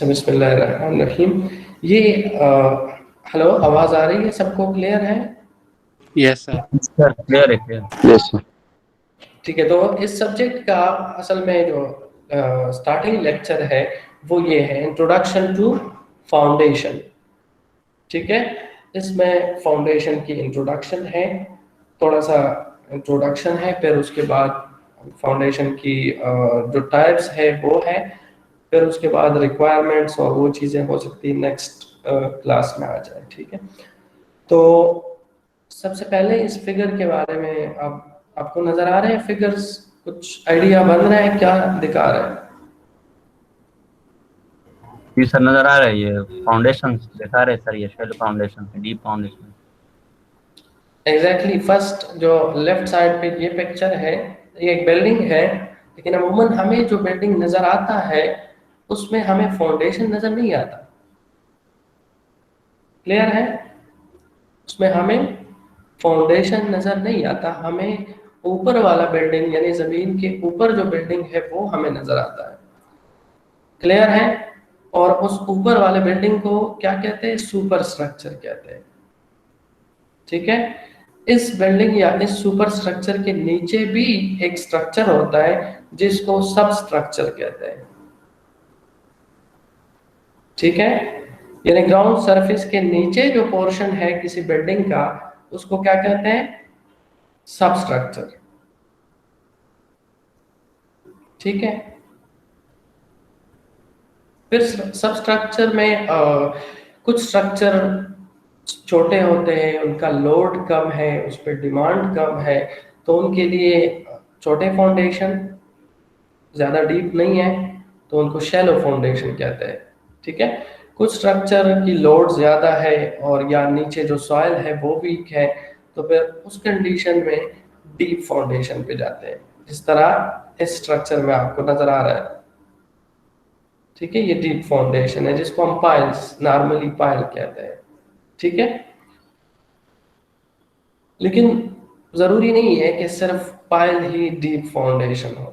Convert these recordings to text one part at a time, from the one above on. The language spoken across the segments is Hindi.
अच्छा, बिस्मिल्लाहिर्रहमानिर्रहीम। ये हेलो, आवाज़ आ रही है? सबको क्लियर है? Yes sir. सर क्लियर है, क्लियर। Yes sir. ठीक है, तो इस सब्जेक्ट का असल में जो स्टार्टिंग लेक्चर है वो ये है, इंट्रोडक्शन टू फाउंडेशन। ठीक है, इसमें फाउंडेशन की इंट्रोडक्शन है, थोड़ा सा इंट्रोडक्शन है, फिर उसके बाद फाउंडेशन की जो टाइप्स है वो है, फिर उसके बाद रिक्वायरमेंट्स और वो चीज़ें हो सकती है नेक्स्ट क्लास में आ जाए। ठीक है, तो सबसे पहले इस फिगर के बारे में आपको नजर आ रहे हैं फिगर्स? कुछ आइडिया बन रहा है क्या दिखा रहा है? जी सर, नजर आ रहा है। ये फाउंडेशन दिखा रहे सर, ये shell foundation, deep foundation. Exactly first जो लेफ्ट साइड पे ये पिक्चर है, ये एक बिल्डिंग है, लेकिन अमूमन हमें जो बिल्डिंग नजर आता है उसमें हमें फाउंडेशन नजर नहीं आता। क्लियर है? उसमें हमें फाउंडेशन नजर नहीं आता, हमें ऊपर वाला बिल्डिंग यानी जमीन के ऊपर जो बिल्डिंग है वो हमें नजर आता है। क्लियर है? और उस ऊपर वाले बिल्डिंग को क्या कहते हैं? सुपर स्ट्रक्चर कहते हैं। ठीक है, इस बिल्डिंग या इस सुपर स्ट्रक्चर के नीचे भी एक स्ट्रक्चर होता है जिसको सब स्ट्रक्चर कहते हैं। ठीक है, यानी ग्राउंड सरफेस के नीचे जो पोर्शन है किसी बिल्डिंग का उसको क्या कहते हैं? सब स्ट्रक्चर। ठीक है, फिर सब स्ट्रक्चर में कुछ स्ट्रक्चर छोटे होते हैं, उनका लोड कम है, उस पर डिमांड कम है, तो उनके लिए छोटे फाउंडेशन, ज़्यादा डीप नहीं है तो उनको शैलो फाउंडेशन कहते हैं। ठीक है, कुछ स्ट्रक्चर की लोड ज़्यादा है और या नीचे जो सॉइल है वो वीक है, तो फिर उस कंडीशन में डीप फाउंडेशन पे जाते हैं, जिस तरह इस स्ट्रक्चर में आपको नज़र आ रहा है। ठीक है, ये डीप फाउंडेशन है जिसको हम पाइल्स, नॉर्मली पाइल कहते हैं। ठीक है, लेकिन जरूरी नहीं है कि सिर्फ पाइल ही डीप फाउंडेशन हो।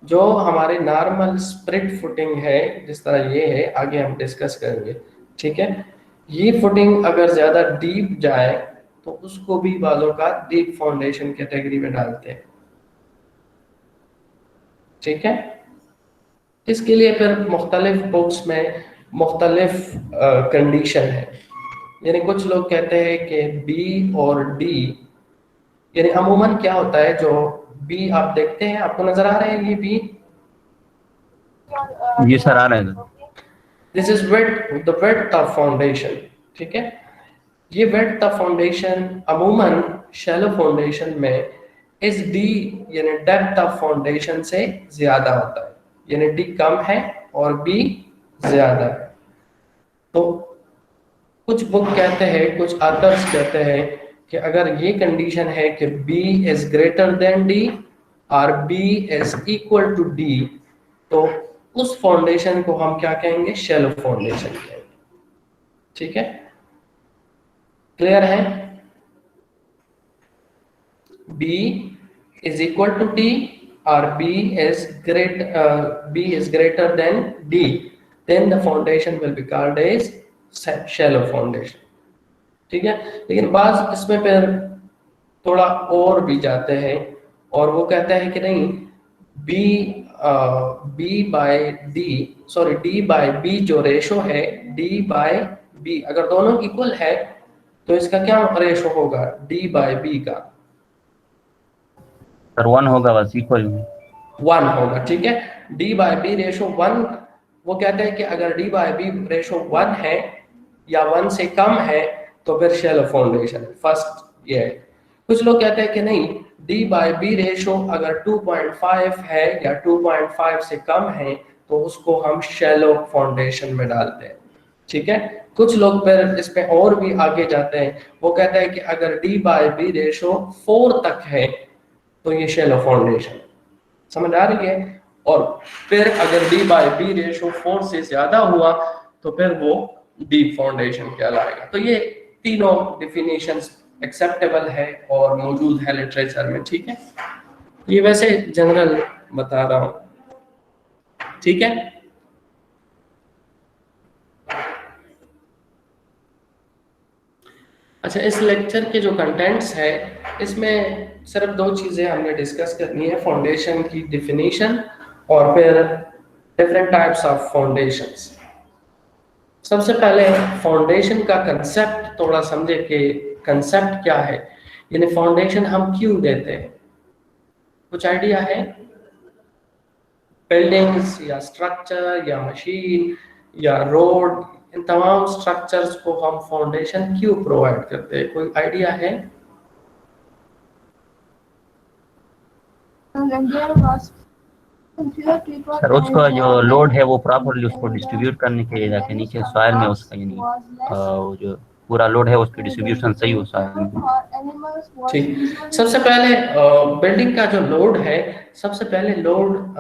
जो हमारे नॉर्मल स्प्रिट फुटिंग है, जिस तरह ये है, आगे हम डिस्कस करेंगे। ठीक है, ये फुटिंग अगर ज्यादा डीप जाए तो उसको भी बालों का डीप फाउंडेशन कैटेगरी में डालते हैं। ठीक है, इसके लिए फिर मुख्तलिफ बुक्स में मुख्तलिफ कंडीशन है, यानी कुछ लोग कहते हैं कि बी और डी, यानी अमूमन क्या होता है, जो बी आप देखते हैं, आपको नजर आ रहे हैं ये बी? जी सर, आ रहे हैं। This is weight the weight of foundation. ठीक है, ये वेट ऑफ फाउंडेशन अमूमन शैलो फाउंडेशन में इस डी यानी डेप्थ ऑफ फाउंडेशन से ज्यादा होता है, यानी डी कम है और बी ज्यादा है। तो कुछ बुक कहते हैं, कुछ ऑथर्स कहते हैं कि अगर ये कंडीशन है कि B is greater than D और B is equal to D, तो उस फाउंडेशन को हम क्या कहेंगे? शैलो फाउंडेशन कहेंगे। ठीक है, क्लियर है? B is equal to D or B is greater than D, then the foundation will be called as shallow foundation. ठीक है, लेकिन बाज इसमें फिर थोड़ा और भी जाते हैं और वो कहते हैं कि नहीं, D बाय B जो रेशो है, D बाय B अगर दोनों इक्वल है तो इसका क्या रेशो होगा? D बाय B का सर 1 होगा, बस इक्वल में 1 होगा। ठीक है, D बाय B रेशो 1, वो कहते हैं कि अगर D बाय B रेशो 1 है या 1 से कम है तो फिर शैलो फाउंडेशन। फर्स्ट ये है। कुछ लोग कहते हैं कि नहीं, D बाय B रेशो अगर 2.5 है या 2.5 से कम है तो उसको हम शैलो फाउंडेशन में डालते हैं। ठीक है, कुछ लोग फिर इसमें और भी आगे जाते हैं, वो कहते हैं कि अगर D बाय B रेशो 4 तक है तो ये शैलो फाउंडेशन। समझ आ रही है? और फिर अगर D बाय B रेशो 4 से ज्यादा हुआ तो फिर वो डीप फाउंडेशन कहलाएगा। तो ये तीनों डिफिनेशंस एक्सेप्टेबल है और मौजूद है लिटरेचर में। ठीक है, ये वैसे जनरल बता रहा हूँ। ठीक है, अच्छा, इस लेक्चर के जो कंटेंट्स है इसमें सिर्फ दो चीज़ें हमने डिस्कस करनी है, फाउंडेशन की डिफिनीशन और फिर डिफरेंट टाइप्स ऑफ फाउंडेशंस। सबसे पहले फाउंडेशन का कंसेप्ट थोड़ा समझे कि कंसेप्ट क्या है, यानी फाउंडेशन हम क्यों देते हैं। कुछ आइडिया है? बिल्डिंग्स या स्ट्रक्चर या मशीन या रोड, इन तमाम स्ट्रक्चर्स को हम फाउंडेशन क्यों प्रोवाइड करते हैं, कोई आइडिया है? सर उसका जो लोड है वो प्रॉपरली उसको डिस्ट्रीब्यूट करने के लिए ताकि नीचे सॉइल में उसका यानी वो जो पूरा लोड है उसकी डिस्ट्रीब्यूशन सही हो सॉइल में। ठीक, सबसे पहले बिल्डिंग का जो लोड है, सबसे पहले लोड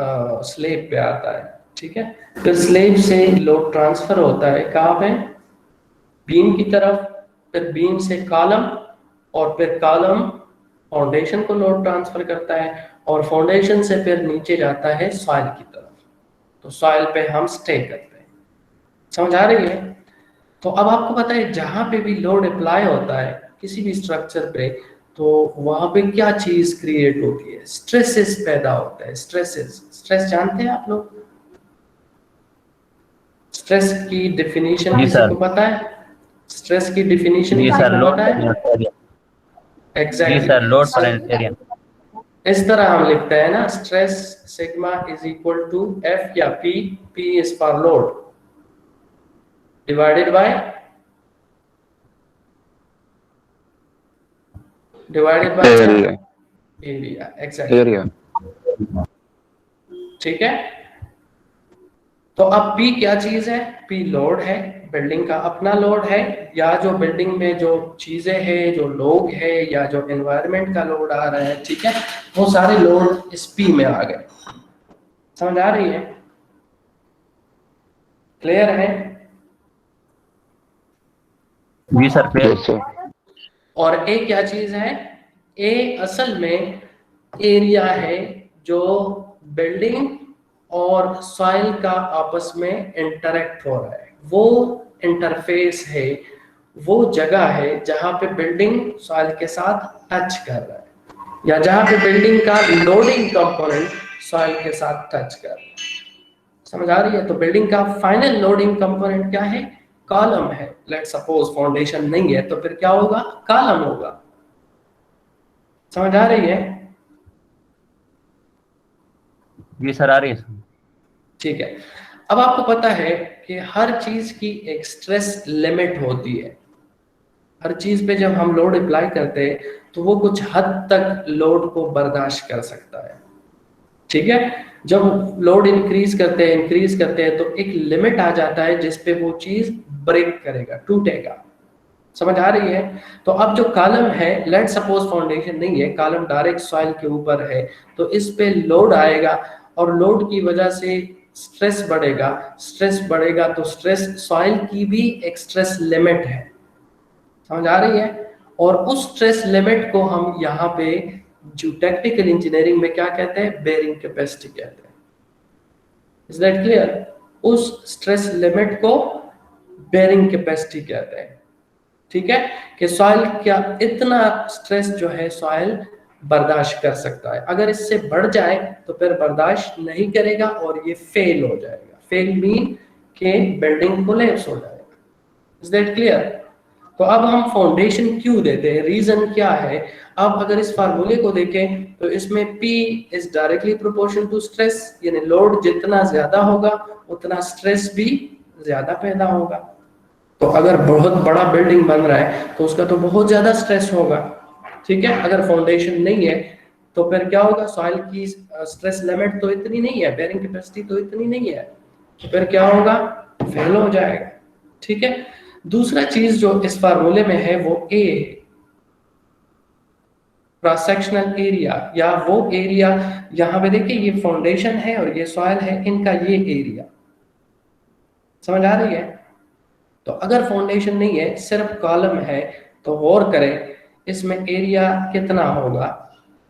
स्लेब पे आता है, ठीक है। फिर स्लेब से लोड ट्रांसफर होता है कहाँ पे? बीम की तरफ, फिर बीम से कॉलम, और फिर कॉलम फाउंडेशन को लोड ट्रांसफर करता है, और फाउंडेशन से फिर नीचे जाता है सॉइल की तरफ। तो सॉइल पे हम स्टे करते हैं। समझ आ रही है? तो अब आपको पता है जहां पे भी लोड अप्लाई होता है किसी भी स्ट्रक्चर पे, तो वहां पे क्या चीज क्रिएट होती है? स्ट्रेसेस पैदा होता है। स्ट्रेसेस, स्ट्रेस जानते हैं आप लोग? स्ट्रेस की डेफिनेशन जी किसी सर। को पता है? स्ट्रेस की डेफिनेशन जी किसी सर, को लोड पता है? जी एग्जैक्टली सर, लोड पर exactly. एरिया। इस तरह हम लिखते हैं ना, stress sigma is equal to F या P, P is for load divided by area. Area. Exactly, area. ठीक है। तो अब P क्या चीज है? P लोड है, बिल्डिंग का अपना लोड है, या जो बिल्डिंग में जो चीजें हैं, जो लोग हैं, या जो एनवायरनमेंट का लोड आ रहा है, ठीक है, वो सारे लोड इस P में आ गए। समझ आ रही है? क्लियर है? जी सर, यस सर। और A क्या चीज है? A असल में एरिया है जो बिल्डिंग और सॉइल का आपस में इंटरेक्ट हो रहा है, वो इंटरफेस है, वो जगह है जहां पे बिल्डिंग सॉइल के साथ टच कर रहा है, या जहां पे बिल्डिंग का लोडिंग कंपोनेंट सॉइल के साथ टच कर रहा है। समझ आ रही है? तो बिल्डिंग का फाइनल लोडिंग कंपोनेंट क्या है? कॉलम है। लेट सपोज फाउंडेशन नहीं है तो फिर क्या होगा? कॉलम होगा। समझ आ रही है? जी सर, आ रही है सर। ठीक है। अब आपको पता है कि हर चीज की एक स्ट्रेस लिमिट होती है। हर चीज पे जब हम लोड अप्लाई करते हैं तो वो कुछ हद तक लोड को बर्दाश्त कर सकता है, ठीक है। जब लोड इंक्रीज करते हैं तो एक लिमिट आ जाता है जिस पे वो चीज ब्रेक करेगा, टूटेगा। समझ आ रही है? तो अब जो कॉलम है, लेट सपोज फाउंडेशन नहीं है, कॉलम डायरेक्ट सॉइल के ऊपर है, तो इस पे लोड आएगा और लोड की वजह से स्ट्रेस बढ़ेगा। स्ट्रेस बढ़ेगा तो स्ट्रेस, सॉइल की भी एक स्ट्रेस लिमिट है। समझ आ रही है? और उस स्ट्रेस लिमिट को हम यहाँ पे जो टेक्निकल इंजीनियरिंग में क्या कहते हैं? बेयरिंग कैपेसिटी कहते हैं। Is that clear? उस स्ट्रेस लिमिट को बेयरिंग कैपेसिटी कहते हैं, ठीक है। कि सॉइल क्या इतना स्ट्रेस जो है सॉइल बर्दाश्त कर सकता है, अगर इससे बढ़ जाए तो फिर बर्दाश्त नहीं करेगा और ये फेल हो जाएगा। फेल मीन के बिल्डिंग कोलैप्स हो जाएगा। Is that clear? तो अब हम फाउंडेशन क्यों देते हैं, रीजन क्या है? अब अगर इस फार्मूले को देखें तो इसमें P is directly proportional to stress, यानी लोड जितना ज्यादा होगा उतना स्ट्रेस भी ज्यादा पैदा होगा। तो अगर बहुत बड़ा बिल्डिंग बन रहा है तो उसका तो बहुत ज्यादा स्ट्रेस होगा, ठीक है। अगर फाउंडेशन नहीं है तो फिर क्या होगा? सॉइल की स्ट्रेस लिमिट तो इतनी नहीं है, बेयरिंग कैपेसिटी तो इतनी नहीं है, तो फिर क्या होगा? फेल हो जाएगा, ठीक है। दूसरा चीज जो इस फार्मूले में है वो A है, क्रॉस सेक्शनल एरिया, या वो एरिया, यहाँ पे देखिए ये फाउंडेशन है और ये सॉइल है, इनका ये एरिया। समझ आ रही है? तो अगर फाउंडेशन नहीं है, सिर्फ कॉलम है, तो गौर करें इसमें एरिया कितना होगा।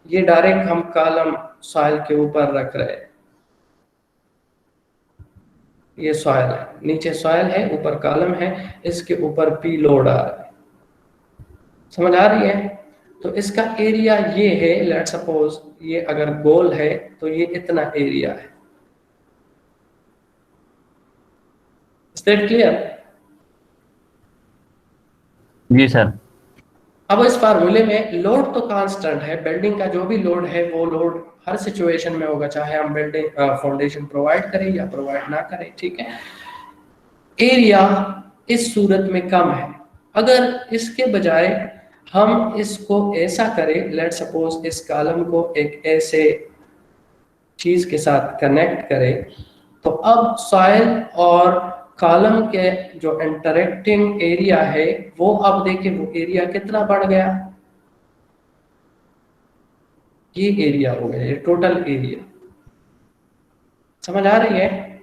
ये डायरेक्ट हम कॉलम सॉइल के ऊपर रख रहे हैं, ये सॉइल है, नीचे सॉइल है, ऊपर कॉलम है, इसके ऊपर P लोड आ रहा है। समझ आ रही है? तो इसका एरिया ये है, लेट सपोज ये अगर गोल है तो ये इतना एरिया है। Is that clear? जी सर। अब इस फार्मूले में लोड तो कांस्टेंट है, बिल्डिंग का जो भी लोड है वो लोड हर सिचुएशन में होगा, चाहे हम बिल्डिंग फाउंडेशन प्रोवाइड करें या प्रोवाइड ना करें, ठीक है। एरिया इस सूरत में कम है। अगर इसके बजाय हम इसको ऐसा करें, लेट सपोज इस कॉलम को एक ऐसे चीज के साथ कनेक्ट करें, तो अब सॉइल और कॉलम के जो इंटरेक्टिंग एरिया है वो अब देखिए वो एरिया कितना बढ़ गया, ये एरिया हो गया, ये टोटल एरिया। समझ आ रही है?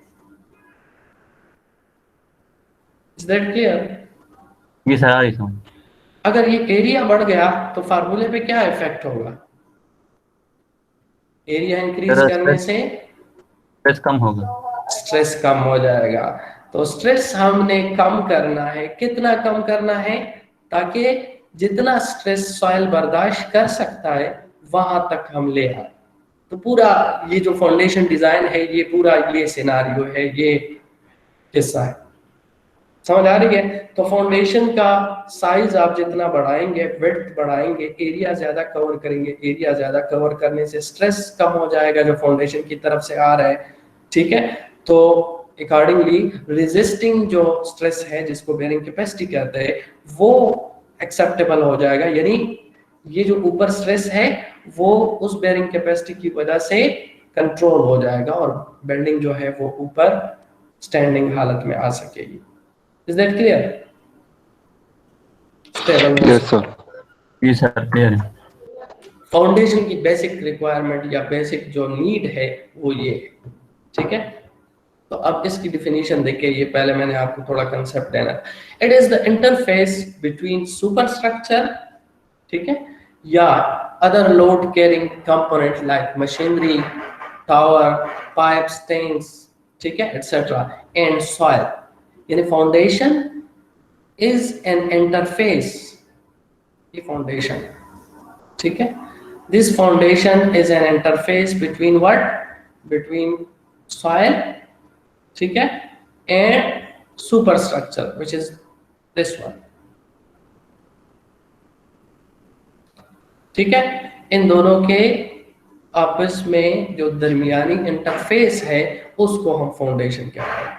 Is that clear? जी सर, आ रही समझ। अगर ये एरिया बढ़ गया तो फार्मूले पे क्या इफेक्ट होगा? एरिया इंक्रीज करने से स्ट्रेस कम होगा। स्ट्रेस कम हो जाएगा। तो स्ट्रेस हमने कम करना है, कितना कम करना है? ताकि जितना स्ट्रेस सॉइल बर्दाश्त कर सकता है वहां तक हम ले आए। तो पूरा ये जो फाउंडेशन डिजाइन है, ये पूरा ये सिनारियो है, ये किस्सा है। समझ आ रही है? तो फाउंडेशन का साइज आप जितना बढ़ाएंगे, विड्थ बढ़ाएंगे, एरिया ज्यादा कवर करेंगे, एरिया ज्यादा कवर करने से स्ट्रेस कम हो जाएगा जो फाउंडेशन की तरफ से आ रहा है, ठीक है। तो अकॉर्डिंगली रेजिस्टिंग जो स्ट्रेस है जिसको बेयरिंग कैपेसिटी कहते हैं वो एक्सेप्टेबल हो जाएगा, यानी ये जो ऊपर स्ट्रेस है वो उस बेयरिंग कैपेसिटी की वजह से कंट्रोल हो जाएगा और बिल्डिंग जो है वो ऊपर स्टैंडिंग हालत में आ सकेगी। Is that clear? Yes sir. जी सर, क्लियर है। फाउंडेशन की बेसिक रिक्वायरमेंट या बेसिक जो नीड है वो ये है, ठीक है। तो अब इसकी डिफिनीशन देखिए, ये पहले मैंने आपको थोड़ा कंसेप्ट देना। It is the interface between super structure, ठीक है, या other load carrying component like machinery, tower, pipes, tanks, ठीक है, एटसेट्रा, एंड सॉइल। यानी फाउंडेशन इज एन इंटरफेस, ये फाउंडेशन, ठीक है। This foundation is an interface between what? Between soil, ठीक है, and super structure which is this one, ठीक है। इन दोनों के आपस में जो दरमियानी इंटरफेस है उसको हम फाउंडेशन कहते हैं।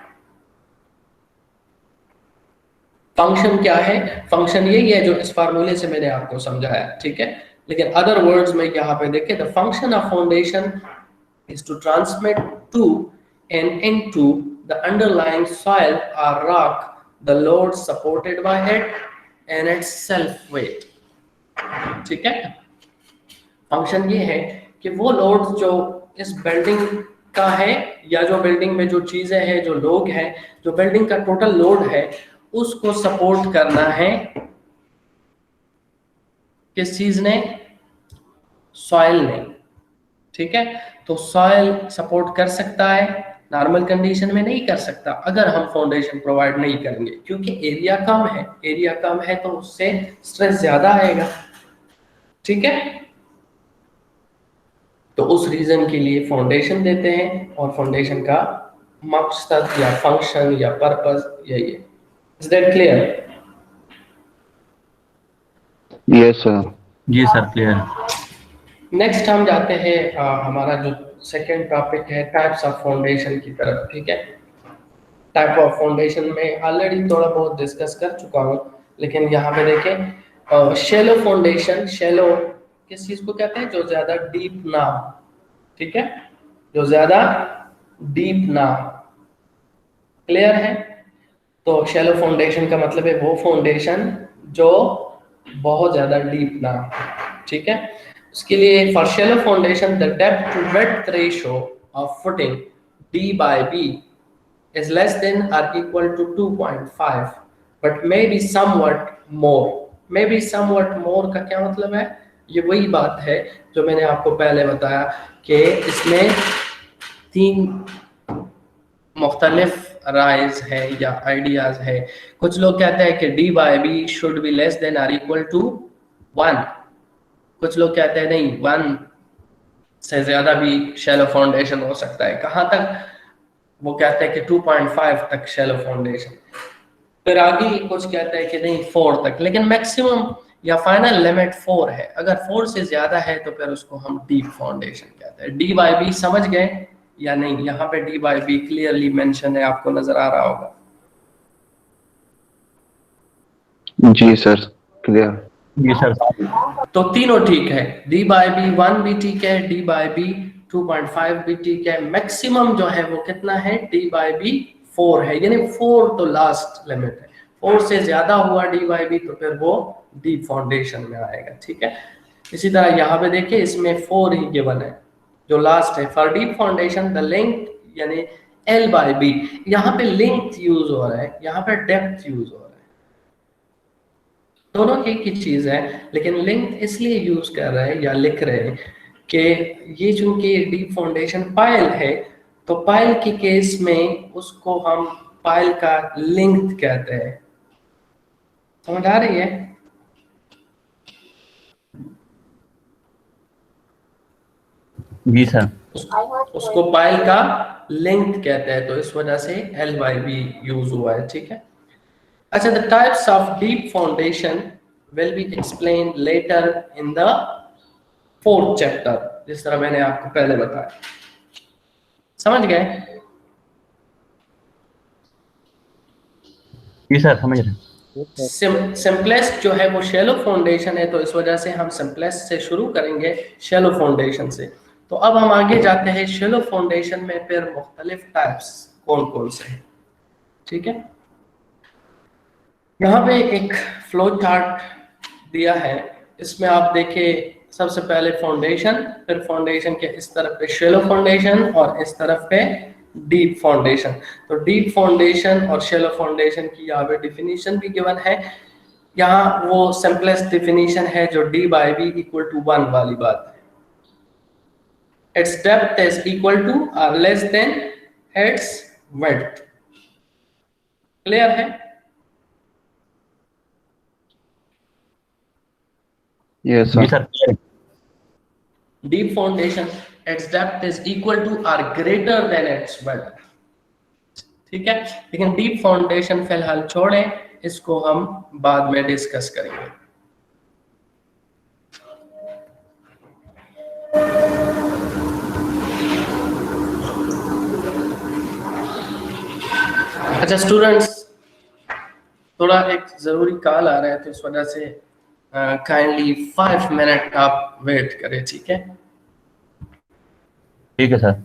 फंक्शन क्या है? फंक्शन यही है जो इस फार्मूले से मैंने आपको समझाया, ठीक है। लेकिन अदर वर्ड्स में यहाँ पे देखिए, the function of foundation is to transmit to and into the underlying soil or rock the load supported by it and its self weight, ठीक है। फंक्शन ये है कि वो लोड जो इस बिल्डिंग का है या जो बिल्डिंग में जो चीजें हैं, जो लोग हैं, जो बिल्डिंग का टोटल लोड है उसको सपोर्ट करना है किस चीज ने? सॉइल ने, ठीक है। तो सॉइल सपोर्ट कर सकता है, नॉर्मल कंडीशन में नहीं कर सकता अगर हम फाउंडेशन प्रोवाइड नहीं करेंगे, क्योंकि एरिया कम है। एरिया कम है तो उससे स्ट्रेस ज्यादा आएगा, ठीक है। तो उस रीजन के लिए फाउंडेशन देते हैं और फाउंडेशन का मकसद या फंक्शन या पर्पस यही है। Is that clear? Yes sir. जी सर, क्लियर। नेक्स्ट हम जाते हैं हमारा जो सेकेंड टॉपिक है टाइप्स ऑफ फाउंडेशन की तरफ, ठीक है। टाइप ऑफ फाउंडेशन में ऑलरेडी थोड़ा बहुत डिस्कस कर चुका हूँ, लेकिन यहाँ पे देखें शैलो फाउंडेशन। शैलो किस चीज को कहते हैं? जो ज्यादा डीप ना हो, ठीक है, जो ज्यादा डीप ना हो। क्लियर है? तो शैलो फाउंडेशन का मतलब है वो फाउंडेशन जो बहुत ज्यादा डीप ना हो, ठीक है। उसके लिए for shallow foundation the depth to width ratio of footing D by B is less than or equal to 2.5 but may be somewhat more। may be somewhat more का क्या मतलब है? ये वही बात है जो मैंने आपको पहले बताया कि इसमें 3 मुख्तलिफ राइज है या आइडियाज है। कुछ लोग कहते हैं कि D by B should be less than or equal to 1, कुछ लोग कहते हैं नहीं 1 से ज्यादा भी शैलो फाउंडेशन हो सकता है। कहाँ तक? वो कहते हैं कि 2.5 तक शैलो फाउंडेशन। फिर आगे कुछ कहते हैं कि नहीं 4 तक, लेकिन मैक्सिमम या फाइनल लिमिट 4 है। अगर 4 से ज्यादा है तो फिर उसको हम डीप फाउंडेशन कहते हैं। डी बाई बी समझ गए या नहीं? यहाँ पे D by be clearly mention है, आपको नजर आ रहा होगा। जी सर, क्लियर। जी सर। तो तीनों ठीक है, डी बाई बी 1 भी ठीक है, डी बाई बी 2.5 भी ठीक है। मैक्सिमम जो है वो कितना है? डी बाई बी 4 है, यानी 4 तो लास्ट लिमिट है। 4 से ज्यादा हुआ डी बाई बी तो फिर वो डीप फाउंडेशन में आएगा, ठीक है। इसी तरह यहाँ पे देखिए, इसमें 4 ही गिवन है जो लास्ट है। For deep foundation the length यानी एल बाई बी, यहाँ पे लेंथ यूज हो रहा है, यहाँ पे डेप्थ यूज हो रहा है। दोनों एक ही चीज है, लेकिन लिंक इसलिए यूज कर रहे हैं या लिख रहे हैं कि ये चूंकि डीप फाउंडेशन पायल है, तो पायल के केस में उसको हम पायल का लिंक कहते हैं। समझ आ रही है? जी सर। उसको पायल का लिंक कहते हैं, तो इस वजह से एल बाई बी यूज हुआ है, ठीक है। अच्छा, the types of deep foundation will be explain letter in the 4th chapter, जिस तरह मैंने आपको पहले बताया। समझ गए? जी सर, समझ रहे हैं। सिंपलेस्ट जो है वो शैलो फाउंडेशन है, तो इस वजह से हम सिंपलेस्ट से शुरू करेंगे, शैलो फाउंडेशन से। तो अब हम आगे जाते हैं शैलो फाउंडेशन में, फिर मुख्तलिफ टाइप्स कौन कौन से हैं, ठीक है। यहाँ पे एक फ्लो चार्ट दिया है, इसमें आप देखिए सबसे पहले फाउंडेशन, फिर फाउंडेशन के इस तरफ पे शैलो फाउंडेशन और इस तरफ पे डीप फाउंडेशन। तो डीप फाउंडेशन और शैलो फाउंडेशन की यहाँ पे डिफिनीशन भी गिवन है। यहाँ वो सिंपलेस्ट डिफिनीशन है जो D by B equal to 1 वाली बात है। Its depth is equal to और less than its width. Clear है? यस जी sir. Sir. Deep foundation, its depth is equal to or greater than its width, ठीक है। लेकिन डीप फाउंडेशन फिलहाल छोड़ें, इसको हम बाद में डिस्कस करेंगे। अच्छा स्टूडेंट्स, थोड़ा एक जरूरी कॉल आ रहा है, तो इस वजह से काइंडली 5 मिनट आप वेट करें, ठीक है। ठीक है sir.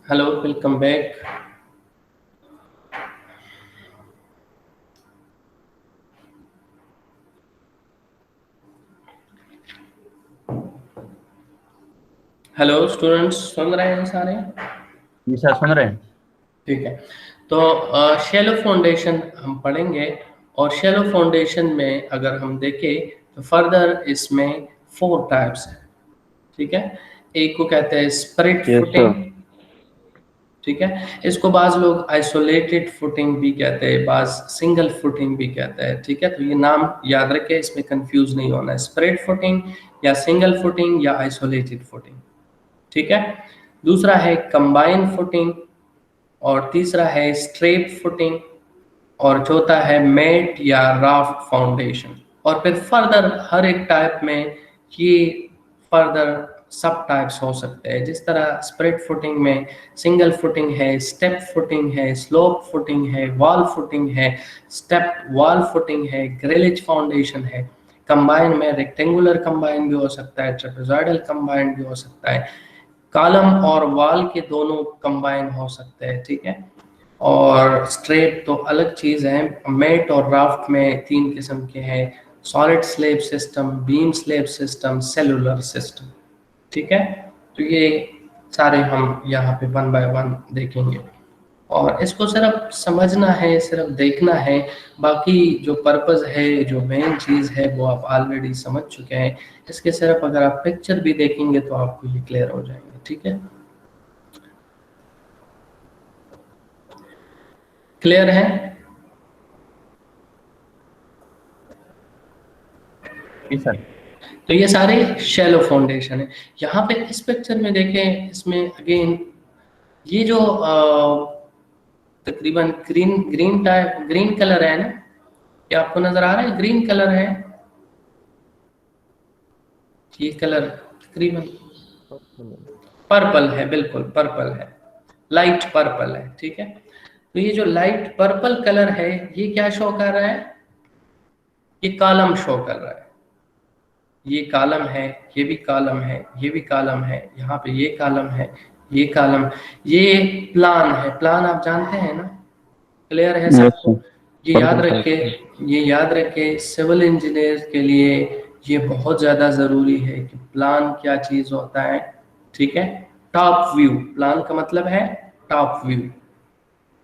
Hello, welcome back. Hello students, सुन रहे हैं सारे? जी सर, सुन रहे हैं। ठीक है, तो शैलो फाउंडेशन हम पढ़ेंगे, और शैलो फाउंडेशन में अगर हम देखें तो फर्दर इसमें 4 टाइप्स हैं। ठीक है, एक को कहते हैं स्प्रेड Yes, फुटिंग। sir. ठीक है, इसको बाज लोग आइसोलेटेड फुटिंग भी कहते हैं, बाज सिंगल फुटिंग भी कहते हैं। ठीक है, तो ये नाम याद रखें, इसमें कंफ्यूज नहीं होना है, स्प्रेड फुटिंग या सिंगल फुटिंग या आइसोलेटेड फुटिंग। ठीक है, दूसरा है कंबाइन फुटिंग, और तीसरा है स्ट्रेप फुटिंग, और चौथा है मेट या राफ्ट फाउंडेशन। और फिर फर्दर हर एक टाइप में ये फर्दर सब टाइप्स हो सकते हैं। जिस तरह स्प्रेड फुटिंग में सिंगल फुटिंग है, स्टेप फुटिंग है, स्लोप फुटिंग है, वॉल फुटिंग है, स्टेप वॉल फुटिंग है, ग्रिलेज फाउंडेशन है। कंबाइन में रेक्टेंगुलर कंबाइन भी हो सकता है, ट्रेपेजॉइडल कंबाइन भी हो सकता है, कॉलम और वॉल के दोनों कंबाइन हो सकते हैं। ठीक है, और स्ट्रेप तो अलग चीज़ है। मेट और राफ्ट में 3 किस्म के हैं, solid slab system, beam slab system, cellular system. ठीक है, तो ये सारे हम यहाँ पे 1 बाय 1 देखेंगे, और इसको सिर्फ समझना है, सिर्फ देखना है। बाकी जो पर्पस है, जो मेन चीज़ है, वो आप ऑलरेडी समझ चुके हैं। इसके सिर्फ अगर आप पिक्चर भी देखेंगे तो आपको ये क्लियर हो जाएंगे। ठीक है, क्लियर है? जी सर। तो ये सारे शैलो फाउंडेशन है। यहाँ पे इस पिक्चर में देखें, इसमें अगेन ये जो तकरीबन green green type green colour है ना, ये आपको नजर आ रहा है? ग्रीन कलर है ये कलर, तकरीबन पर्पल है, बिल्कुल पर्पल है, लाइट पर्पल है। ठीक है, तो ये जो लाइट पर्पल कलर है, ये क्या शो कर रहा है? ये कॉलम शो कर रहा है। ये कॉलम है, ये भी कॉलम है, ये भी कॉलम है, यहाँ पे ये कॉलम है, ये कॉलम, ये प्लान है। प्लान आप जानते हैं ना? क्लियर है Yes, सबको? sir. ये याद Purple रखे, type. ये याद रखे, सिविल इंजीनियर के लिए ये बहुत ज़्यादा ज़रूरी है कि प्लान क्या चीज़ होता है। ठीक है, टॉप व्यू, प्लान का मतलब है टॉप व्यू।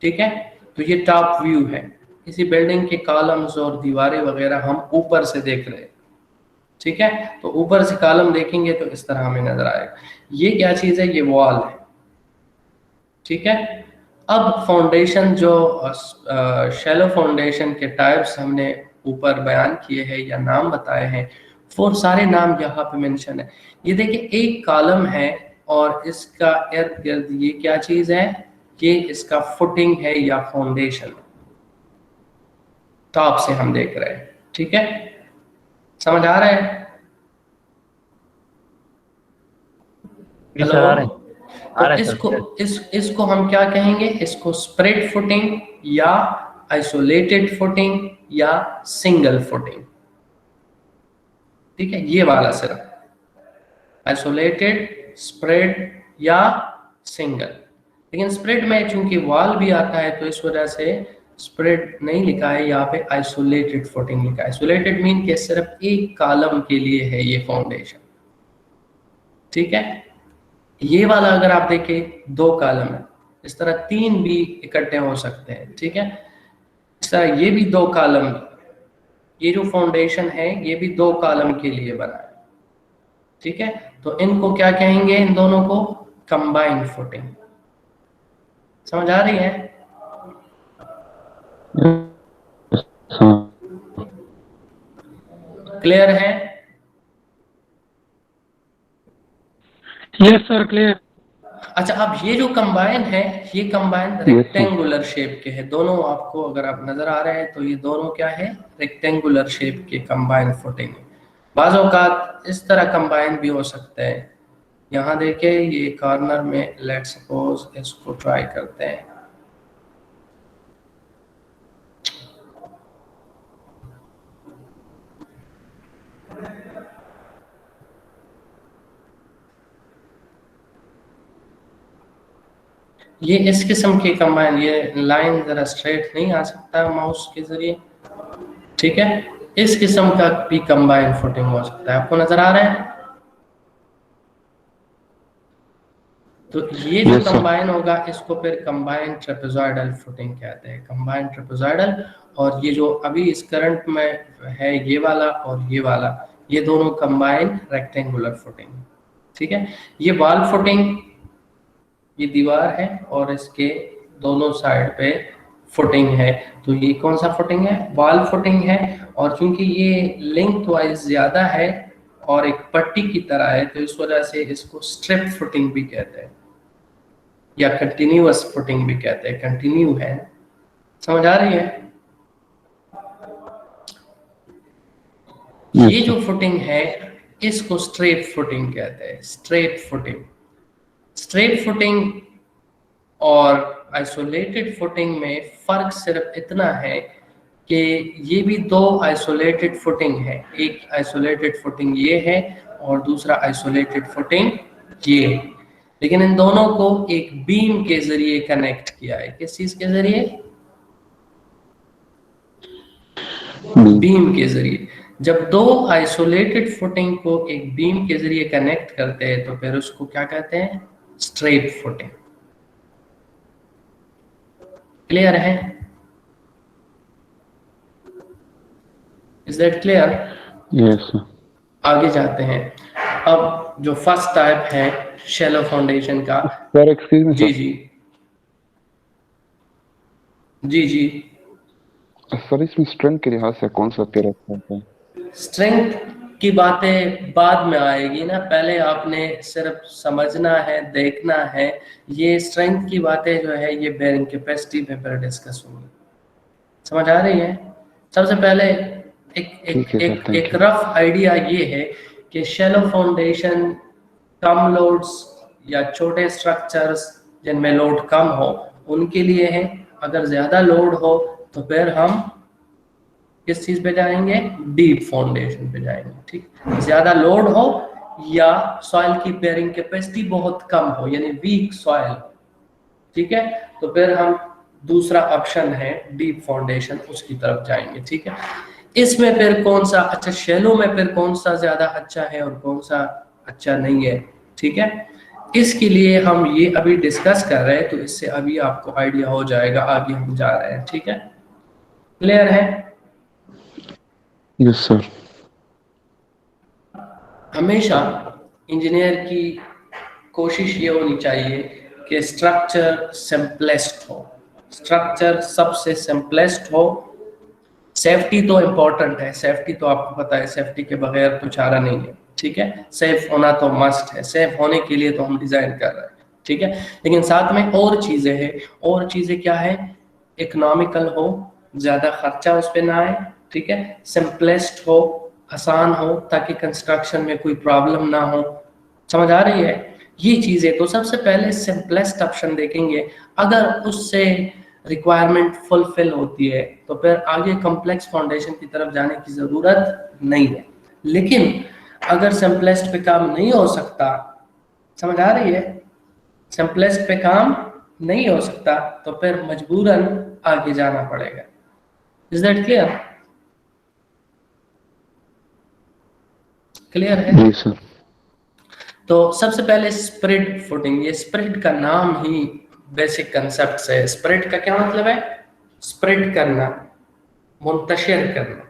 ठीक है, तो ये टॉप व्यू है। किसी बिल्डिंग के कॉलम्स और दीवारें वगैरह हम ऊपर से देख रहे हैं। ठीक है, तो ऊपर से कॉलम देखेंगे तो इस तरह हमें नजर आएगा। ये क्या चीज़ है? ये वॉल है। ठीक है, अब फाउंडेशन जो शैलो फाउंडेशन के टाइप्स हमने ऊपर बयान किए हैं या नाम बताए हैं, वो सारे नाम यहाँ पे मेंशन है। ये देखिए, एक कॉलम है और इसका इर्द गिर्द ये क्या चीज़ है? ये इसका फुटिंग है या फाउंडेशन, टॉप से हम देख रहे हैं। ठीक है, समझ आ रहा है? जी हेलो, सर, आ रहे हैं। आ तो रहा है सर, इसको clear। इसको हम क्या कहेंगे? इसको स्प्रेड फुटिंग या आइसोलेटेड फुटिंग या सिंगल फुटिंग। ठीक है, ये वाला सिर्फ आइसोलेटेड, स्प्रेड या सिंगल। लेकिन स्प्रेड में चूंकि वॉल भी आता है तो इस वजह से स्प्रेड नहीं लिखा है, यहाँ पे आइसोलेटेड फुटिंग लिखा है। आइसोलेटेड मीन के सिर्फ एक कॉलम के लिए है ये फाउंडेशन। ठीक है, ये वाला अगर आप देखें 2 कॉलम है, इस तरह 3 भी इकट्ठे हो सकते हैं। ठीक है, इस तरह ये भी 2 कॉलम, ये जो फाउंडेशन है ये भी 2 कॉलम के लिए बना है। ठीक है, तो इनको क्या कहेंगे? इन दोनों को कंबाइंड फुटिंग। समझ आ रही है? Sir. क्लियर है? Yes, sir, clear. अच्छा, अब ये जो कंबाइन है, ये कंबाइन sir. रेक्टेंगुलर शेप के है दोनों। आपको अगर आप नजर आ रहे हैं तो ये दोनों क्या है? रेक्टेंगुलर शेप के कंबाइन फुटिंग है। बाज़ औक़ात इस तरह कंबाइन भी हो सकते हैं। यहाँ देखिए, ये कॉर्नर में लेट सपोज इसको ट्राई करते हैं। ये इस किस्म के कंबाइन, ये लाइन जरा स्ट्रेट नहीं आ सकता माउस के जरिए, ठीक है। इस किस्म का भी कंबाइन फुटिंग हो सकता है, आपको नजर आ रहा है। तो ये जो Yes, sir. कंबाइन होगा इसको फिर कंबाइन ट्रेपेजॉइडल फुटिंग कहते हैं, कंबाइन ट्रेपेजॉइडल। और ये जो अभी इस करंट में है ये वाला और ये वाला, ये दोनों कंबाइन रेक्टेंगुलर फुटिंग, ठीक है। ये वॉल फुटिंग, ये दीवार है और इसके दोनों साइड पे फुटिंग है, तो ये कौन सा फुटिंग है? वॉल फुटिंग है। और चूंकि ये लेंथ वाइज ज्यादा है और एक पट्टी की तरह है, तो इस वजह से इसको स्ट्रिप फुटिंग भी कहते हैं या कंटिन्यूअस फुटिंग भी कहते हैं, कंटिन्यू है। समझ आ रही है? Yes, ये sir. जो फुटिंग है इसको स्ट्रेट फुटिंग कहते हैं, स्ट्रेट फुटिंग। स्ट्रेट फुटिंग और आइसोलेटेड फुटिंग में फर्क सिर्फ इतना है कि ये भी दो आइसोलेटेड फुटिंग है, एक आइसोलेटेड फुटिंग ये है और दूसरा आइसोलेटेड फुटिंग ये है, लेकिन इन दोनों को एक बीम के जरिए कनेक्ट किया है। किस चीज के जरिए? बीम के जरिए। जब दो आइसोलेटेड फुटिंग को एक बीम के जरिए कनेक्ट करते हैं तो फिर उसको क्या कहते हैं? Straight footing. क्लियर है? Is that clear? Yes, sir. आगे जाते हैं। अब जो फर्स्ट टाइप है शैलो फाउंडेशन का। Sir, excuse me, जी sir. जी जी जी। सर इसमें स्ट्रेंथ के लिहाज से कौन सा पेयर होता है? स्ट्रेंथ की बातें बाद में आएगी ना, पहले आपने सिर्फ समझना है, देखना है। ये स्ट्रेंथ की बातें जो है ये बेयरिंग कैपेसिटी पे पर डिस्कस होंगी। समझ आ रही है? सबसे पहले एक ठीक है सर, thank एक you. रफ आइडिया ये है कि शैलो फाउंडेशन कम लोड्स या छोटे स्ट्रक्चर्स जिनमें लोड कम हो उनके लिए है। अगर ज्यादा लोड हो तो फिर हम किस चीज पे जाएंगे? डीप फाउंडेशन पे जाएंगे, ठीक। ज्यादा लोड हो या सॉइल की बेयरिंग कैपेसिटी बहुत कम हो यानी वीक सॉइल, ठीक है, तो फिर हम दूसरा ऑप्शन है डीप फाउंडेशन, उसकी तरफ जाएंगे, ठीक है। इसमें फिर कौन सा अच्छा, शैलो में फिर कौन सा ज्यादा अच्छा है और कौन सा अच्छा नहीं है, ठीक है। इसके लिए हम ये अभी डिस्कस कर रहे हैं, तो इससे अभी आपको आइडिया हो जाएगा, आगे हम जा रहे हैं, ठीक है। क्लियर है? Yes, sir. हमेशा इंजीनियर की कोशिश ये होनी चाहिए कि स्ट्रक्चर सिंपलेस्ट हो, स्ट्रक्चर सबसे सिंपलेस्ट हो। सेफ्टी तो इम्पोर्टेंट है, सेफ्टी तो आपको पता है, सेफ्टी के बगैर तो चारा नहीं है, ठीक है। सेफ होना तो मस्ट है, सेफ होने के लिए तो हम डिजाइन कर रहे हैं, ठीक है। लेकिन साथ में और चीजें हैं, और चीजें क्या है? इकोनॉमिकल हो, ज्यादा खर्चा उस पर ना आए, ठीक है। सिंपलेस्ट हो, आसान हो, ताकि कंस्ट्रक्शन में कोई प्रॉब्लम ना हो। समझ आ रही है? ये चीजें तो सबसे पहले सिंपलेस्ट ऑप्शन देखेंगे। अगर उससे रिक्वायरमेंट फुलफिल होती है तो फिर आगे कॉम्प्लेक्स फाउंडेशन की तरफ जाने की जरूरत नहीं है। लेकिन अगर सिंपलेस्ट पे काम नहीं हो सकता, समझ आ रही है? सिंपलेस्ट पे काम नहीं हो सकता तो फिर मजबूरन आगे जाना पड़ेगा। Is that clear? क्लियर है? Yes, sir. तो सबसे पहले स्प्रेड फुटिंग। ये स्प्रेड का नाम ही बेसिक कंसेप्ट है। स्प्रेड का क्या मतलब है? स्प्रेड करना, मुंतशिर करना।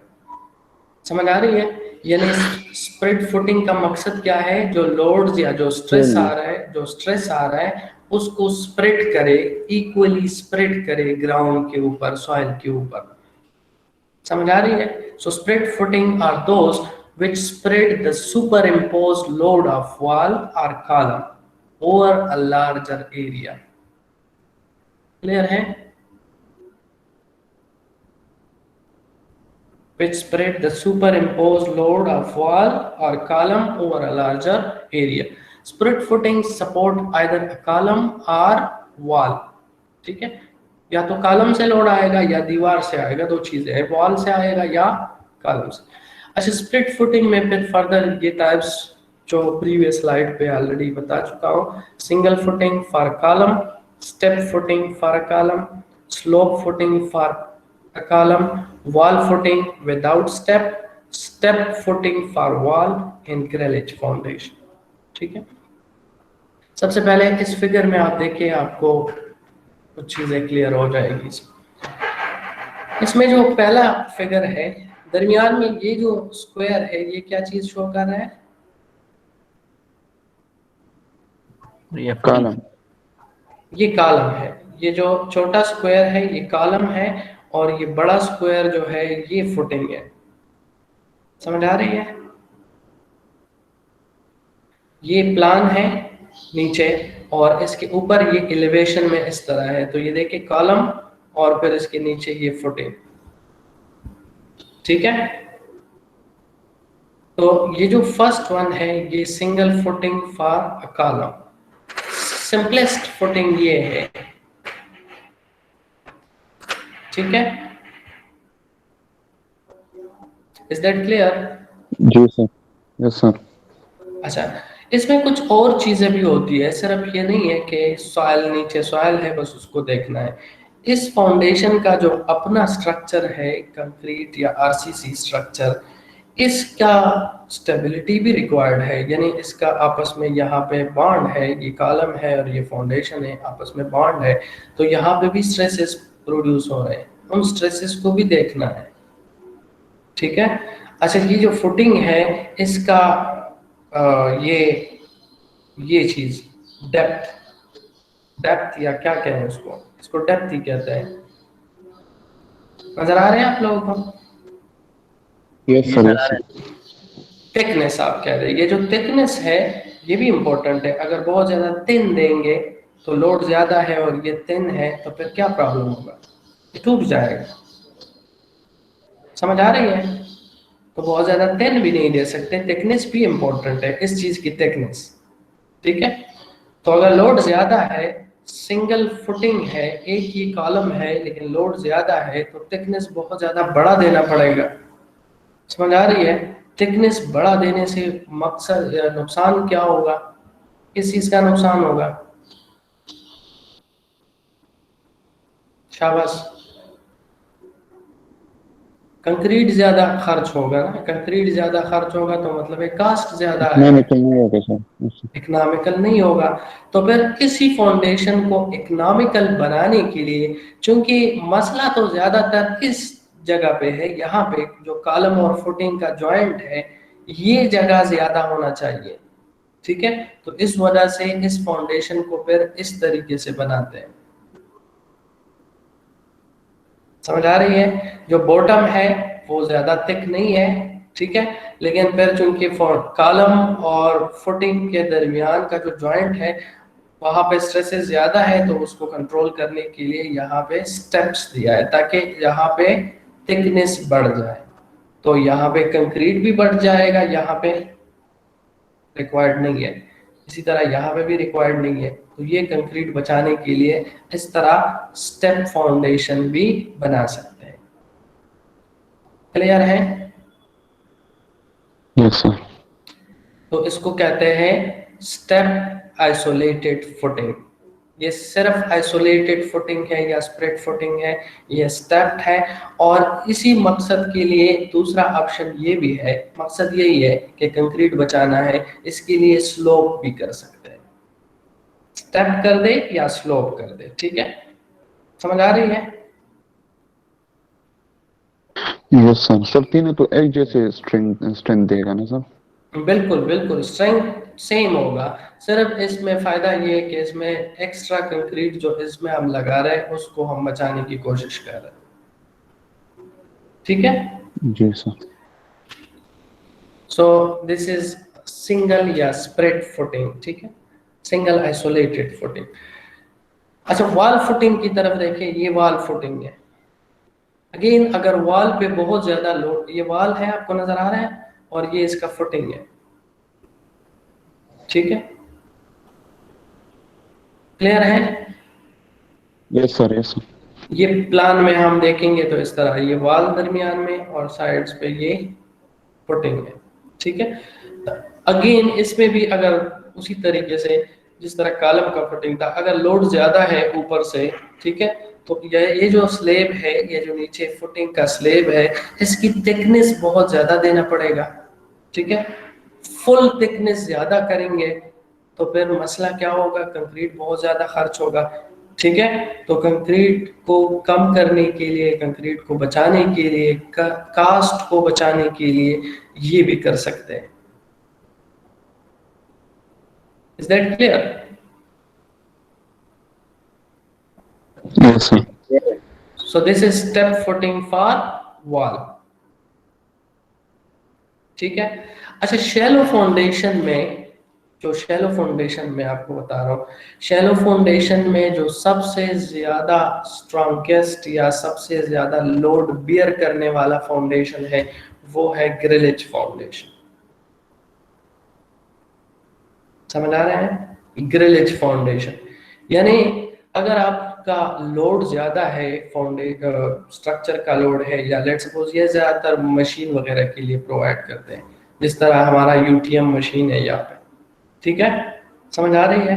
समझ आ रही है? यानी स्प्रेड फुटिंग का मकसद क्या है? जो लोड्स या जो स्ट्रेस आ रहा है, जो स्ट्रेस आ रहा है उसको स्प्रेड करे, इक्वली स्प्रेड करे ग्राउंड के ऊपर, सॉइल के ऊपर। समझ आ रही है? So spread footing are those which spread the superimposed load of wall or column over a larger area. Clear है? Which spread the superimposed load of wall or column over a larger area. Spread footing support either a column or wall. ठीक है? या तो कॉलम से लोड आएगा या दीवार से आएगा, दो चीजें हैं, वॉल से आएगा या कॉलम से। अच्छा, स्प्लिट फुटिंग में फिर फर्दर ये टाइप्स जो प्रीवियस स्लाइड पे ऑलरेडी बता चुका हूँ। Single footing for column, step footing for a column, slope footing for a column, wall footing without step, step footing for wall in Greenwich foundation. ठीक है, सबसे पहले इस फिगर में आप देखिए, आपको कुछ चीजें क्लियर हो जाएगी। इसमें जो पहला फिगर है दरमियान में, ये जो स्क्वायर है ये क्या चीज शो कर रहा है? कॉलम। ये कॉलम है। ये जो छोटा स्क्वायर है ये कॉलम है, और ये बड़ा स्क्वायर जो है ये फुटिंग है। समझ आ रही है? ये प्लान है नीचे, और इसके ऊपर ये एलिवेशन में इस तरह है। तो ये देखिए कॉलम, और फिर इसके नीचे ये फुटिंग। ठीक है, तो ये जो फर्स्ट वन है ये single footing for a column, simplest footing ये है। ठीक है, इज दैट क्लियर? जी सर, यस सर। अच्छा, इसमें कुछ और चीजें भी होती है, सिर्फ ये नहीं है कि सॉइल, नीचे सॉइल है बस उसको देखना है। इस फाउंडेशन का जो अपना स्ट्रक्चर है, कंक्रीट या आरसीसी स्ट्रक्चर, इसका स्टेबिलिटी भी रिक्वायर्ड है। यानी इसका आपस में यहाँ पे बॉन्ड है, ये कॉलम है और ये फाउंडेशन है, आपस में बॉन्ड है, तो यहाँ पे भी स्ट्रेसेस प्रोड्यूस हो रहे हैं, उन स्ट्रेसेस को भी देखना है। ठीक है, अच्छा, ये जो फुटिंग है इसका ये चीज डेप्थ या क्या कहें उसको, इसको डेप्थ ही कहते हैं। नजर आ रहे हैं आप लोगों को? Yes sir. थिकनेस आप कह रहे हैं, ये जो थिकनेस है ये भी इम्पोर्टेंट है। अगर बहुत ज्यादा थिन देंगे तो लोड ज्यादा है और ये थिन है तो फिर क्या प्रॉब्लम होगा? टूट जाएगा। समझ आ रही है? तो बहुत ज्यादा थिन भी नहीं दे सकते, थिकनेस भी इम्पोर्टेंट है, इस चीज की थिकनेस। ठीक है, तो अगर लोड ज्यादा है, सिंगल फुटिंग है, एक ही कॉलम है लेकिन लोड ज्यादा है, तो थिकनेस बहुत ज्यादा बड़ा देना पड़ेगा। समझ आ रही है? थिकनेस बड़ा देने से मकसद नुकसान क्या होगा? किस चीज का नुकसान होगा? शाबाश। कंक्रीट ज्यादा खर्च होगा ना, कंक्रीट ज्यादा खर्च होगा तो मतलब है कास्ट ज्यादा है, इकोनॉमिकल नहीं होगा सर। इकोनॉमिकल नहीं होगा। तो फिर किसी फाउंडेशन को इकोनॉमिकल बनाने के लिए, चूंकि मसला तो ज्यादातर इस जगह पे है, यहाँ पे जो कॉलम और फुटिंग का जॉइंट है ये जगह ज्यादा होना चाहिए। ठीक है, तो इस वजह से इस फाउंडेशन को फिर इस तरीके से बनाते हैं। समझ आ रही है? जो बॉटम है वो ज्यादा थिक नहीं है, ठीक है, लेकिन फिर चूंकि कॉलम और फुटिंग के दरमियान का जो जॉइंट है वहां पे स्ट्रेसेस ज्यादा है, तो उसको कंट्रोल करने के लिए यहाँ पे स्टेप्स दिया है ताकि यहाँ पे थिकनेस बढ़ जाए। तो यहाँ पे कंक्रीट भी बढ़ जाएगा, यहाँ पे रिक्वायर्ड नहीं है, इसी तरह यहाँ पे भी रिक्वायर्ड नहीं है। तो ये कंक्रीट बचाने के लिए इस तरह स्टेप फाउंडेशन भी बना सकते हैं। क्लियर है? Yes sir. तो इसको कहते हैं स्टेप आइसोलेटेड फुटिंग। ये सिर्फ आइसोलेटेड फुटिंग है या स्प्रेड फुटिंग है, ये स्टेप्ड है। और इसी मकसद के लिए दूसरा ऑप्शन ये भी है, मकसद यही है कि कंक्रीट बचाना है, इसके लिए स्लोप भी कर सकते हैं, स्टेप कर दे या स्लोप कर दे। ठीक है, समझ आ रही है? Yes sir. सर तीनों तो एक जैसे स्ट्रेंथ देगा ना सर? बिल्कुल बिल्कुल, स्ट्रेंथ सेम होगा, सिर्फ इसमें फायदा ये है कि इसमें एक्स्ट्रा कंक्रीट जो इसमें हम लगा रहे हैं उसको हम बचाने की कोशिश कर रहे हैं। ठीक है, जी sir. So this is single या स्प्रेड फुटिंग। ठीक है, सिंगल आइसोलेटेड फुटिंग। अच्छा, वॉल फुटिंग की तरफ देखें, ये वॉल फुटिंग है। अगेन अगर वॉल पे बहुत ज्यादा लोड, ये वॉल है आपको नजर आ रहा है और ये इसका फुटिंग है। ठीक है, क्लियर है? Yes sir, yes sir. ये प्लान में हम देखेंगे तो इस तरह ये वॉल दरमियान में और साइड्स पे ये फुटिंग है। ठीक है, अगेन इसमें भी अगर उसी तरीके से जिस तरह कॉलम का फुटिंग था, अगर लोड ज्यादा है ऊपर से, ठीक है, तो ये जो स्लेब है, ये जो नीचे फुटिंग का स्लेब है, इसकी थिकनेस बहुत ज्यादा देना पड़ेगा, ठीक है। फुल थिकनेस ज्यादा करेंगे तो फिर मसला क्या होगा, कंक्रीट बहुत ज्यादा खर्च होगा, ठीक है। तो कंक्रीट को कम करने के लिए, कंक्रीट को बचाने के लिए, कास्ट को बचाने के लिए ये भी कर सकते हैं। Is that clear? Yes, sir. So this is step footing for wall, ठीक है। अच्छा, शैलो फाउंडेशन में, जो शैलो फाउंडेशन में आपको बता रहा हूँ, शैलो फाउंडेशन में जो सबसे ज्यादा स्ट्रॉन्गेस्ट या सबसे ज्यादा लोड बियर करने वाला फाउंडेशन है वो है ग्रिलेज फाउंडेशन। समझ आ रहे हैं? ग्रिलेज फाउंडेशन यानी अगर आपका लोड ज्यादा है, स्ट्रक्चर का लोड है, या लेट्स सपोज ये ज्यादातर मशीन वगैरह के लिए प्रोवाइड करते हैं, जिस तरह हमारा यूटीएम मशीन है यहाँ पे, ठीक है, समझ आ रही है?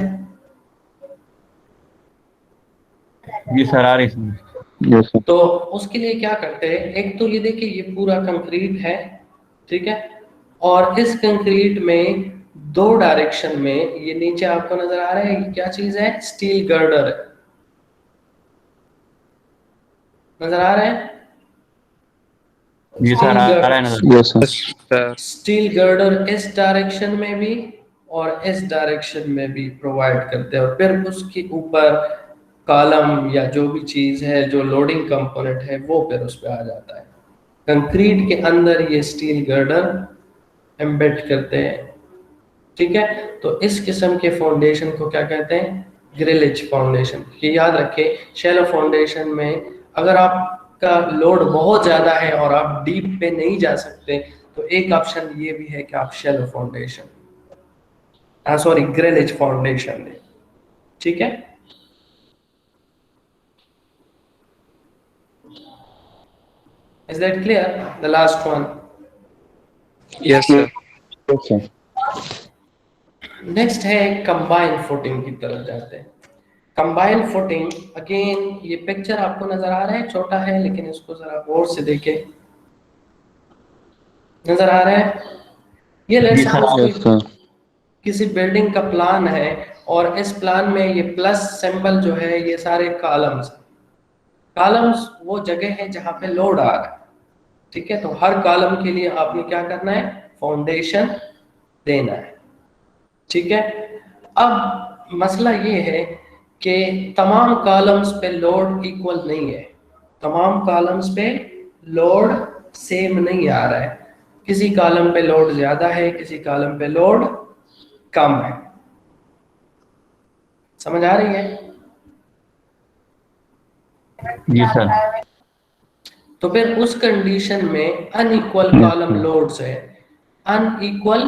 जी सर, आ रही है। Yes, sir. तो उसके लिए क्या करते हैं, एक तो ये देखिए ये पूरा कंक्रीट है, ठीक है, और इस कंक्रीट में दो डायरेक्शन में, ये नीचे आपको नजर आ रहा है ये क्या चीज है, स्टील गर्डर है, नजर आ रहा है? जी सर, आ रहा है नजर। Yes, sir. sir. Steel girder इस डायरेक्शन में भी और इस डायरेक्शन में भी प्रोवाइड करते हैं, और फिर उसके ऊपर कॉलम या जो भी चीज है, जो लोडिंग कंपोनेंट है, वो फिर उस पर आ जाता है। कंक्रीट के अंदर ये स्टील गर्डर एम्बेड करते हैं, ठीक है। तो इस किस्म के फाउंडेशन को क्या कहते हैं, ग्रिलेज फाउंडेशन। ये याद रखें, शैलो फाउंडेशन में अगर आपका लोड बहुत ज्यादा है और आप डीप पे नहीं जा सकते, तो एक ऑप्शन ये भी है कि आप शैलो फाउंडेशन, ग्रिलेज फाउंडेशन लें, ठीक है। Is that clear? The last one. Yes, sir. Yes, sir. Next है कंबाइन फुटिंग की तरफ जाते हैं। कंबाइन फुटिंग, अगेन ये पिक्चर आपको नजर आ रहा है, छोटा है लेकिन इसको जरा गौर से देखें, नजर आ रहा है? ये लेट्स सपोज Yes, sir. किसी बिल्डिंग का प्लान है और इस प्लान में ये प्लस सिंबल जो है, ये सारे कॉलम्स, कॉलम्स वो जगह है जहां पे लोड आ रहा है, ठीक है। तो हर कॉलम के लिए आपने क्या करना है, फाउंडेशन देना है, ठीक है। अब मसला ये है कि तमाम कॉलम्स पे लोड इक्वल नहीं है, तमाम कॉलम्स पे लोड सेम नहीं आ रहा है, किसी कॉलम पे लोड ज्यादा है, किसी कॉलम पे लोड कम है, समझ आ रही है? जी सर। तो फिर उस कंडीशन में अनइक्वल कॉलम लोड्स है, अनइक्वल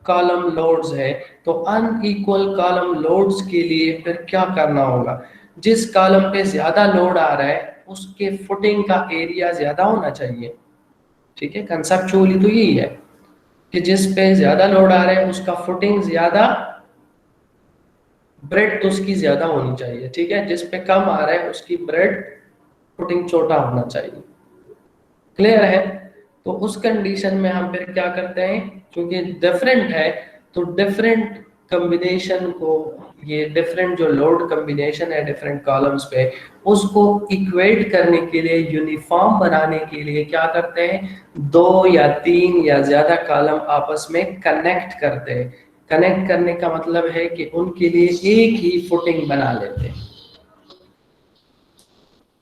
कॉलम लोड्स है, तो अनइक्वल कॉलम लोड्स के लिए फिर क्या करना होगा, जिस कॉलम पे ज्यादा लोड आ रहा है उसके फुटिंग का एरिया ज्यादा होना चाहिए, ठीक है। कंसेप्चुअली तो यही है कि जिस पे ज्यादा लोड आ रहा है उसका फुटिंग ज्यादा, ब्रेड उसकी ज्यादा होनी चाहिए, ठीक है। जिस पे कम आ रहा है उसकी ब्रेड फुटिंग छोटा होना चाहिए, क्लियर है? तो उस कंडीशन में हम फिर क्या करते हैं, क्योंकि डिफरेंट है तो डिफरेंट कॉम्बिनेशन को, ये डिफरेंट जो लोड कॉम्बिनेशन है डिफरेंट कॉलम्स पे, उसको इक्वेट करने के लिए, यूनिफॉर्म बनाने के लिए क्या करते हैं, 2 या 3 या ज्यादा कॉलम आपस में कनेक्ट करते हैं। कनेक्ट करने का मतलब है कि उनके लिए एक ही फुटिंग बना लेते हैं,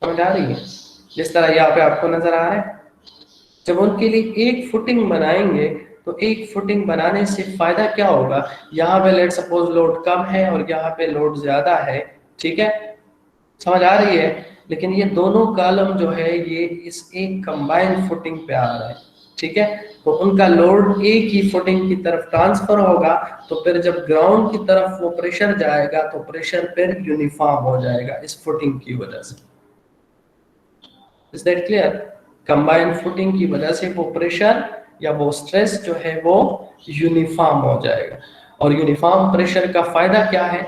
समझ आ रही है? जिस तरह यहाँ पे आपको नजर आ रहा है, जब उनके लिए एक फुटिंग बनाएंगे तो एक फुटिंग बनाने से फायदा क्या होगा, यहाँ पे लेट सपोज लोड कम है और यहाँ पे लोड ज्यादा है, ठीक है, समझ आ रही है? लेकिन ये दोनों कॉलम जो है ये इस एक कंबाइंड फुटिंग पे आ रहा है, ठीक है। तो उनका लोड एक ही फुटिंग की तरफ ट्रांसफर होगा, तो फिर जब ग्राउंड की तरफ वो प्रेशर जाएगा तो प्रेशर फिर यूनिफॉर्म हो जाएगा इस फुटिंग की वजह से। Is that clear? Combined footing की वजह से वो प्रेशर या वो स्ट्रेस जो है वो यूनिफॉर्म हो जाएगा, और यूनिफॉर्म प्रेशर का फायदा क्या है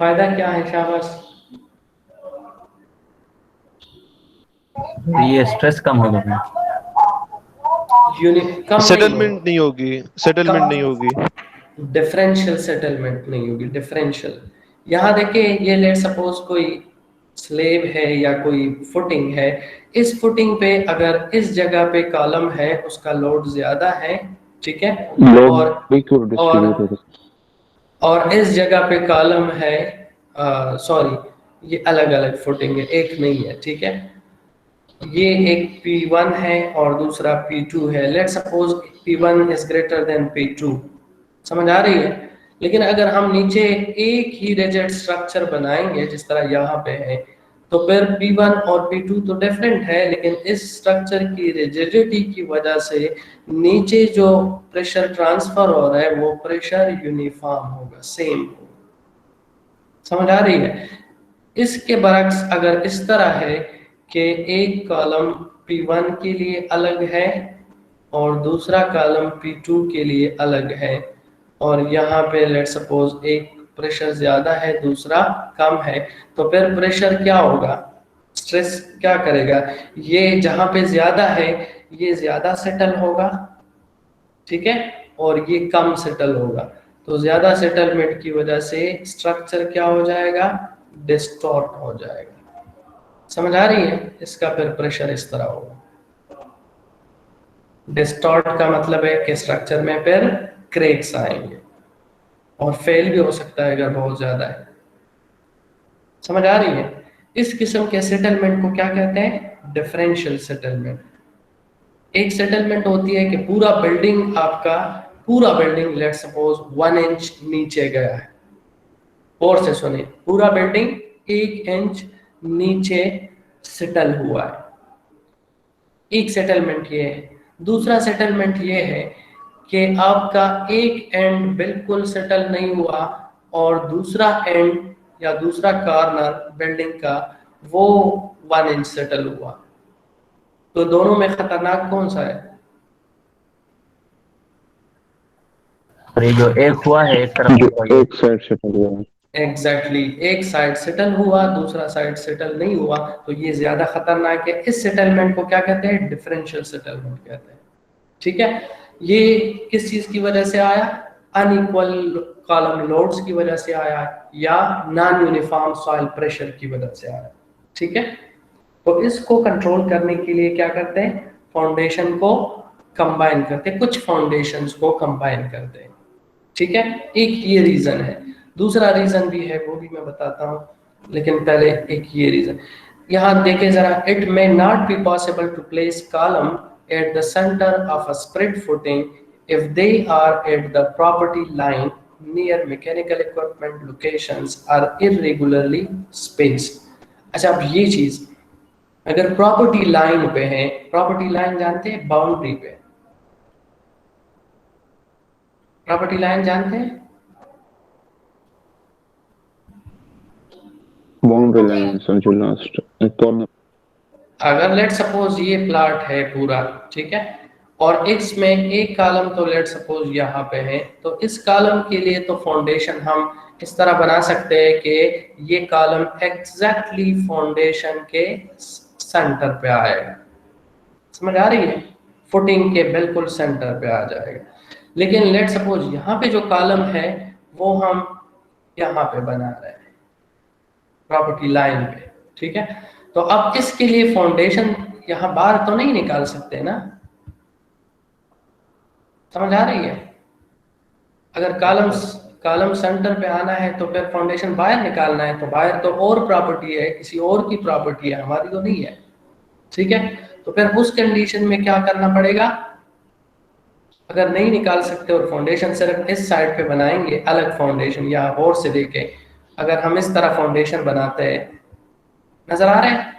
फायदा क्या है शाबाश? ये स्ट्रेस कम होगा। यूनिट कम नहीं सेटलमेंट नहीं होगी, सेटलमेंट नहीं होगी। डिफरेंशियल सेटलमेंट नहीं होगी, डिफरेंशियल। यहाँ देखिए, ये लेट सपोज कोई स्लेब है या कोई फुटिंग है, इस फुटिंग पे अगर इस जगह पे कॉलम है उसका लोड ज्यादा है, ठीक है, लोड और इक्वल डिस्ट्रीब्यूट होगा। और इस जगह पे कॉलम है, सॉरी ये अलग अलग फुटिंग है, एक नहीं है, ठीक है। ये एक P1 है और दूसरा P2 है। Let suppose P1 is greater then P2, समझ आ रही है। लेकिन अगर हम नीचे एक ही रिजिड स्ट्रक्चर बनाएंगे जिस तरह यहाँ पे है, तो फिर P1 और P2 तो डिफरेंट है, लेकिन इस स्ट्रक्चर की रिजिडिटी की वजह से नीचे जो प्रेशर ट्रांसफर हो रहा है वो प्रेशर यूनिफॉर्म होगा, सेम होगा। समझ आ रही है। इसके बरक्स अगर इस तरह है कि एक कॉलम P1 के लिए अलग है और दूसरा कॉलम P2 के लिए अलग है, और यहाँ पे लेट सपोज एक प्रेशर ज्यादा है दूसरा कम है, तो फिर प्रेशर क्या होगा, स्ट्रेस क्या करेगा, ये जहाँ पे ज्यादा है ये ज्यादा सेटल होगा, ठीक है, और ये कम सेटल होगा। तो ज्यादा सेटलमेंट की वजह से स्ट्रक्चर क्या हो जाएगा, डिस्टॉर्ट हो जाएगा। समझ आ रही है। इसका फिर प्रेशर इस तरह होगा। डिस्टॉर्ट का मतलब है कि स्ट्रक्चर में फिर क्रैक्स आएंगे और फेल भी हो सकता है अगर बहुत ज्यादा है। समझ आ रही है। इस किस्म के सेटलमेंट को क्या कहते हैं, डिफरेंशियल सेटलमेंट। एक सेटलमेंट होती है कि पूरा बिल्डिंग लेट सपोज 1 इंच नीचे गया है, और से सुनिए, पूरा बिल्डिंग 1 इंच नीचे सेटल हुआ है। एक सेटलमेंट ये है। दूसरा सेटलमेंट ये है कि आपका एक एंड बिल्कुल सेटल नहीं हुआ और दूसरा एंड या दूसरा कॉर्नर बिल्डिंग का वो 1 इंच सेटल हुआ। तो दोनों में खतरनाक कौन सा है? और ये जो एक हुआ है एक तरफ जो हुआ, ये एक साइड सेटल हुआ है। एग्जैक्टली एक साइड सेटल हुआ दूसरा साइड सेटल नहीं हुआ, तो ये ज्यादा खतरनाक है। इस सेटलमेंट को क्या कहते हैं, डिफरेंशियल सेटलमेंट कहते हैं, ठीक है। ये किस चीज की वजह से आया, अनइक्वल कॉलम लोड्स की वजह से आया या नॉन यूनिफॉर्म सॉइल प्रेशर की वजह से आया, ठीक है। तो इसको कंट्रोल करने के लिए क्या करते हैं, फाउंडेशन को कंबाइन करते हैं, कुछ फाउंडेशंस को कंबाइन करते हैं, ठीक है। एक ये रीजन है। दूसरा रीजन भी है, वो भी मैं बताता हूँ, लेकिन पहले एक ये रीजन। यहाँ देखें जरा, it may not be possible to place column at the center of a spread footing if they are at the property line near mechanical equipment locations are irregularly spaced. अच्छा, अब ये चीज अगर प्रॉपर्टी लाइन पे है, प्रॉपर्टी लाइन जानते हैं, बाउंड्री पे, प्रॉपर्टी लाइन जानते हैं, बाउंड्री लाइन समझो, लास्ट कॉर्नर। अगर लेट सपोज ये प्लॉट है पूरा, ठीक है, और इसमें एक कॉलम तो लेट सपोज यहाँ पे है, तो इस कॉलम के लिए तो फाउंडेशन हम इस तरह बना सकते हैं कि ये कॉलम एग्जैक्टली फाउंडेशन के सेंटर पे आएगा। समझ आ रही है, फुटिंग के बिल्कुल सेंटर पे आ जाएगा। लेकिन लेट सपोज यहाँ पे जो कॉलम है वो हम यहाँ पे बना रहे हैं प्रॉपर्टी लाइन पे, ठीक है। तो अब इसके लिए फाउंडेशन यहाँ बाहर तो नहीं निकाल सकते ना, समझ आ रही है। अगर कॉलम सेंटर पे आना है तो फिर फाउंडेशन बाहर निकालना है, तो बाहर तो और प्रॉपर्टी है, किसी और की प्रॉपर्टी है, हमारी तो नहीं है, ठीक है। तो फिर उस कंडीशन में क्या करना पड़ेगा, अगर नहीं निकाल सकते और फाउंडेशन सिर्फ इस साइड पे बनाएंगे अलग फाउंडेशन या और से देके, अगर हम इस तरह फाउंडेशन बनाते हैं, नजर आ रहे हैं,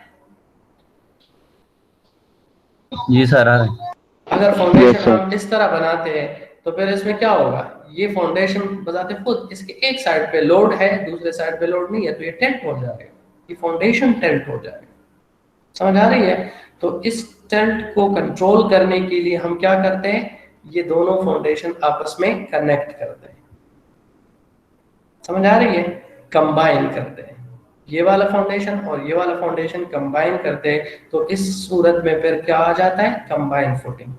जी सर आ रहे हैं। अगर फाउंडेशन हम इस तरह बनाते हैं तो फिर इसमें क्या होगा, ये फाउंडेशन बजाते खुद इसके एक साइड पे लोड है दूसरे साइड पे लोड नहीं है, तो ये टेंट हो जाएगा, ये फाउंडेशन टेंट हो जाएगा। समझ आ रही है। तो इस टेंट को कंट्रोल करने के लिए हम क्या करते हैं, ये दोनों फाउंडेशन आपस में कनेक्ट करते हैं। समझ आ रही है। कंबाइन करते हैं, ये वाला फाउंडेशन और ये वाला फाउंडेशन कंबाइन करते हैं, तो इस सूरत में फिर क्या आ जाता है, कंबाइन फुटिंग।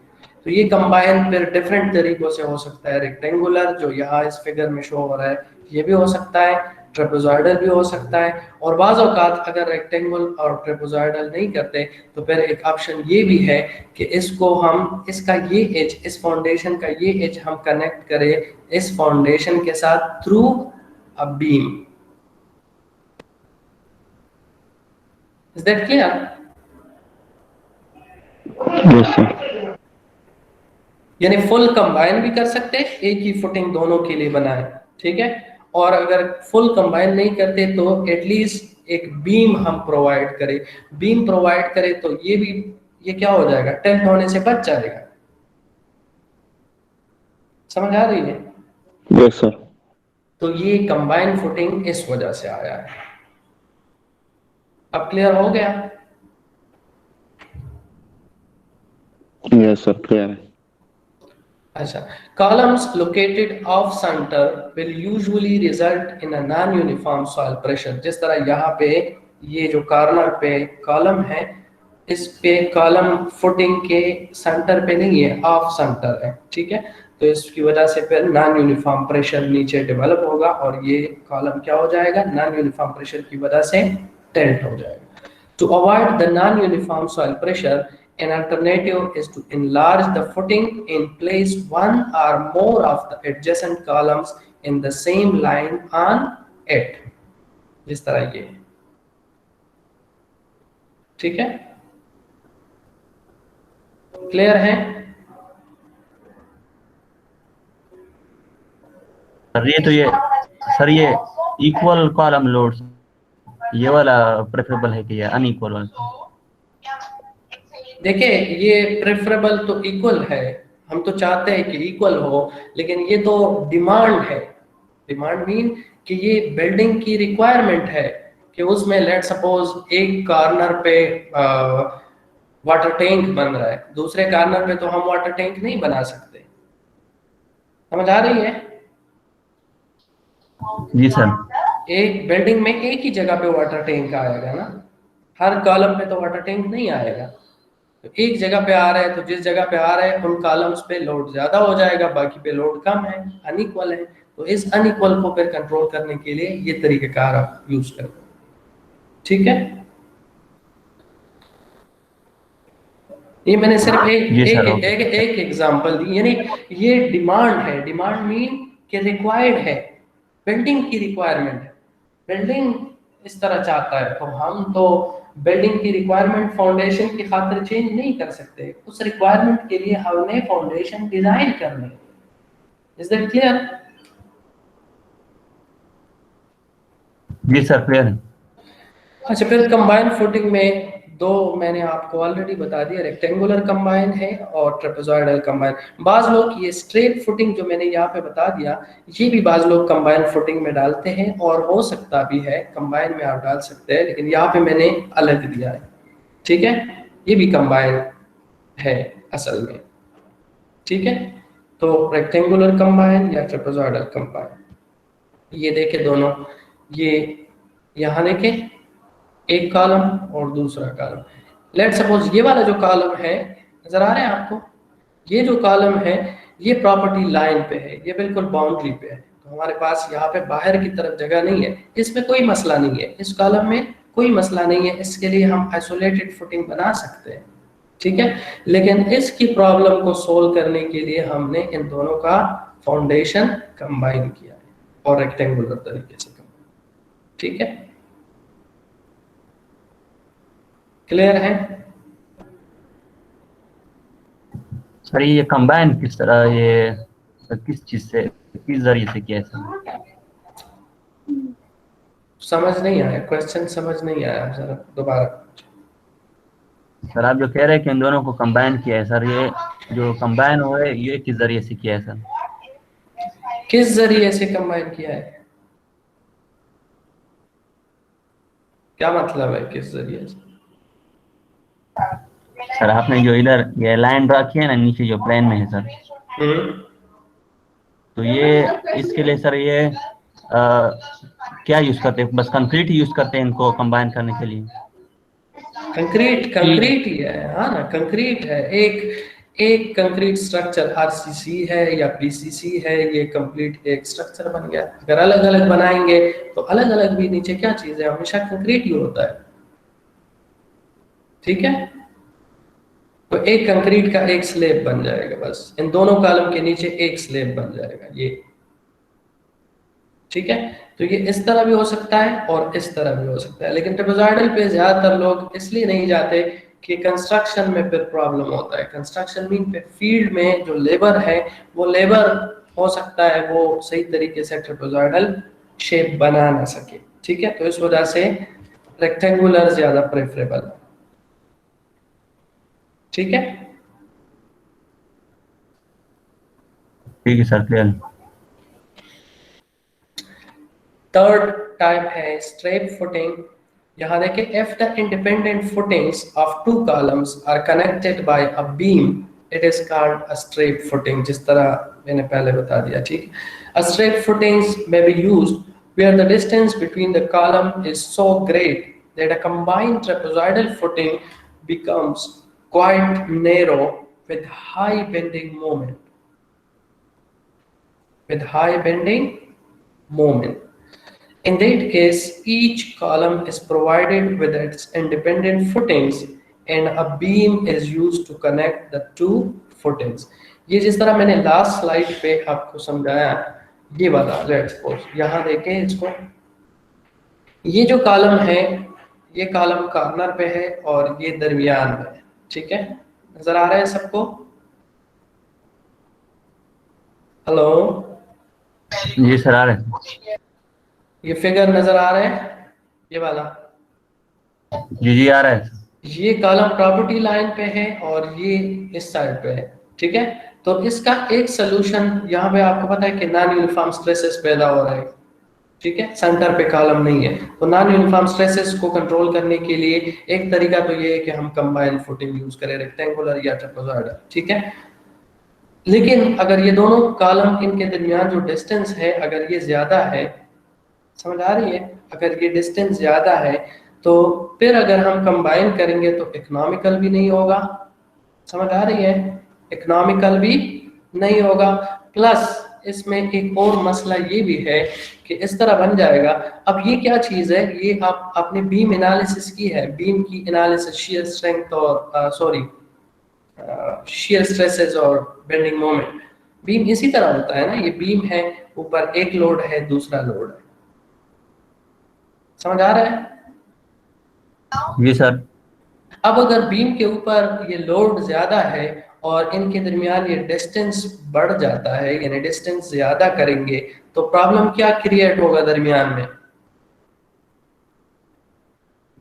तो ये कंबाइन फिर डिफरेंट तरीकों से हो सकता है, रेक्टेंगुलर जो यहाँ इस फिगर में शो हो रहा है ये भी हो सकता है, ट्रेपेजॉइडल भी हो सकता है, और बाज़ औक़ात अगर रेक्टेंगल और ट्रेपेजॉइडल नहीं करते तो फिर एक ऑप्शन ये भी है कि इसको हम, इसका ये एज, इस फाउंडेशन का ये एज हम कनेक्ट करें इस फाउंडेशन के साथ through a beam. Is that clear? Yes, sir. यानी फुल कंबाइन भी कर सकते हैं, एक ही फुटिंग दोनों के लिए बनाए, ठीक है। और अगर फुल कंबाइन नहीं करते तो एटलीस्ट एक बीम हम प्रोवाइड करें, बीम प्रोवाइड करें तो ये भी, ये क्या हो जाएगा, टेल्ट होने से बच जाएगा। समझ आ रही है? Yes, sir. तो ये कंबाइन फुटिंग इस वजह से आया है। अब क्लियर हो गया? Yes, sir. Clear है। अच्छा, columns located off center will usually result in a non-uniform soil pressure। जिस तरह यहाँ पे ये जो कॉर्नर पे कॉलम है, इस पे कॉलम फुटिंग के सेंटर पे नहीं है, ऑफ सेंटर है, ठीक है। तो इसकी वजह से फिर नॉन यूनिफॉर्म प्रेशर नीचे डेवलप होगा और ये कॉलम क्या हो जाएगा, नॉन यूनिफॉर्म प्रेशर की वजह से टिल्ट हो जाएगा। To avoid the non uniform soil pressure, an alternative is to enlarge the footing and place one or more of the adjacent columns in the same line on it, जिस तरह ये, ठीक है, क्लियर है? सर ये तो ये सर ये इक्वल कॉलम लोड्स ये वाला प्रेफरेबल है कि ये अनइक्वल वाला? देखिए ये प्रेफरेबल तो इक्वल है, हम तो चाहते हैं कि इक्वल हो, लेकिन ये तो डिमांड है। डिमांड मीन कि ये बिल्डिंग की रिक्वायरमेंट है कि उसमें लेट सपोज एक कॉर्नर पे वाटर टैंक बन रहा है, दूसरे कॉर्नर पे तो हम वाटर टैंक नहीं बना सकते। समझ आ रही है? जी सर। एक बिल्डिंग में एक ही जगह पे वाटर टैंक आएगा ना, हर कॉलम पे तो वाटर टैंक नहीं आएगा। तो एक जगह पे आ रहा है तो जिस जगह पे आ रहा है उन कॉलम्स पे लोड ज्यादा हो जाएगा, बाकी पे लोड कम है, अनइक्वल है। तो इस अनइक्वल को फिर कंट्रोल करने के लिए ये तरीकेकार आप यूज करते हैं, ठीक है। ये मैंने सिर्फ एक एग्जांपल दी, यानी ये डिमांड है। डिमांड मीन कि रिक्वायर्ड है, बिल्डिंग की रिक्वायरमेंट है, बिल्डिंग इस तरह चाहता है, तो हम तो बिल्डिंग की रिक्वायरमेंट फाउंडेशन की खातिर चेंज नहीं कर सकते, उस रिक्वायरमेंट के लिए हमने फाउंडेशन डिजाइन करनी है। Is that clear? जी सर क्लियर है। अच्छा, फिर कंबाइन फुटिंग में दो मैंने आपको ऑलरेडी बता दिया, रेक्टेंगुलर कंबाइन है और ट्रेपेजॉइडल कंबाइन। बाज लोग ये स्ट्रेट फुटिंग जो मैंने यहाँ पे बता दिया, ये भी बाज लोग कंबाइन फुटिंग में डालते हैं और हो सकता भी है कंबाइन में आप डाल सकते हैं, लेकिन यहाँ पे मैंने अलग दिया है, ठीक है। ये भी कंबाइन है असल में, ठीक है। तो रेक्टेंगुलर कंबाइन या ट्रेपेजॉइडल कंबाइन, ये देखे दोनों, ये यहाँ देखे एक कॉलम और दूसरा कॉलम। लेट सपोज ये वाला जो कॉलम है, नजर आ रहा है आपको, ये जो कॉलम है ये प्रॉपर्टी लाइन पे है, ये बिल्कुल बाउंड्री पे है, तो हमारे पास यहाँ पे बाहर की तरफ जगह नहीं है, इसमें कोई मसला नहीं है, इस कॉलम में कोई मसला नहीं है, इसके लिए हम आइसोलेटेड फुटिंग बना सकते हैं, ठीक है। लेकिन इसकी प्रॉब्लम को सोल्व करने के लिए हमने इन दोनों का फाउंडेशन कंबाइन किया है और रेक्टेंगुलर तरीके से, ठीक है। क्लियर है? सर ये कंबाइन किस तरह, ये किस चीज से, किस जरिए से किया है सर? समझ नहीं आया क्वेश्चन, समझ नहीं आया, जरा दोबारा। सर आप जो कह रहे हैं कि इन दोनों को कंबाइन किया है, सर ये जो कंबाइन हुआ है ये किस जरिए से किया है सर? किस जरिए से कंबाइन किया है, क्या मतलब है किस जरिए से? सर आपने जो इधर ये लाइन ड्रा किया है ना नीचे जो प्लेन में है सर, तो ये इसके लिए सर ये क्या यूज करते हैं? बस कंक्रीट ही यूज करते हैं इनको कंबाइन करने के लिए? कंक्रीट ही है, हाँ ना, कंक्रीट है। एक कंक्रीट स्ट्रक्चर आरसीसी है या पीसीसी है, ये कंप्लीट एक स्ट्रक्चर बन गया। अगर अलग अलग बनाएंगे तो अलग अलग भी नीचे क्या चीज है, हमेशा कंक्रीट ही होता है। ठीक है, तो एक कंक्रीट का एक स्लेब बन जाएगा, बस इन दोनों कॉलम के नीचे एक स्लेब बन जाएगा ये। ठीक है, तो ये इस तरह भी हो सकता है और इस तरह भी हो सकता है, लेकिन ट्रेपेजॉइडल पे ज्यादातर लोग इसलिए नहीं जाते कि कंस्ट्रक्शन में फिर प्रॉब्लम होता है। कंस्ट्रक्शन मीन पे फील्ड में जो लेबर है, वो लेबर हो सकता है वो सही तरीके से ट्रेपेजॉइडल शेप बना ना सके। ठीक है, तो इस वजह से रेक्टेंगुलर ज्यादा प्रेफरेबल है। ठीक है, ठीक है सर, क्लियर। थर्ड टाइप है स्ट्रेप फुटिंग। यहाँ देखिए, if the independent footings of two columns are connected by a beam, it is called a straight footing, जिस तरह मैंने पहले बता दिया। ठीक, a straight footings may be used where the distance between the column is so great that a combined trapezoidal footing becomes quite narrow with high bending moment. In that case, each column is provided with its independent footings and a beam is used to connect the two footings. ये जिस तरह मैंने लास्ट स्लाइड पे आपको समझाया, ये वाला लेट्स सपोज यहाँ देखें इसको, ये जो कॉलम है, ये कॉलम कॉर्नर पे है और ये दरमियान में है। ठीक है, नजर आ रहा है सबको? हेलो जी सर, आ रहे हैं। ये फिगर नजर आ रहा है, ये वाला? जी आ रहा है। ये कॉलम प्रॉपर्टी लाइन पे है और ये इस साइड पे है। ठीक है, तो इसका एक सोल्यूशन यहाँ पे आपको पता है कि नॉन यूनिफॉर्म स्ट्रेसेस पैदा हो रहे हैं। ठीक है, सेंटर पे कॉलम नहीं है, तो नॉन यूनिफॉर्म स्ट्रेसेस को कंट्रोल करने के लिए एक तरीका तो ये है कि हम कंबाइंड फुटिंग यूज करें, रेक्टेंगुलर या ट्रेपेजॉइडल। ठीक है, लेकिन अगर ये दोनों कॉलम, इनके दरमियान जो डिस्टेंस है, अगर ये ज्यादा है, समझ आ रही है, अगर ये डिस्टेंस ज्यादा है तो फिर अगर हम कंबाइन करेंगे तो इकोनॉमिकल भी नहीं होगा। समझ आ रही है, इकोनॉमिकल भी नहीं होगा। प्लस इसमें एक और मसला ये भी है कि इस तरह बन जाएगा। अब ये क्या चीज है, ये आपने बीम एनालिसिस की है, बीम की एनालिसिस शियर स्ट्रेंथ और शियर स्ट्रेसेस और बेंडिंग मोमेंट, बीम इसी तरह होता है ना। ये बीम है, ऊपर एक लोड है, दूसरा लोड है। समझ आ रहा है? जी सर। अब अगर बीम के ऊपर ये लोड ज्यादा है और इनके दरमियान ये डिस्टेंस बढ़ जाता है, यानी डिस्टेंस ज्यादा करेंगे, तो प्रॉब्लम क्या क्रिएट होगा दरमियान में?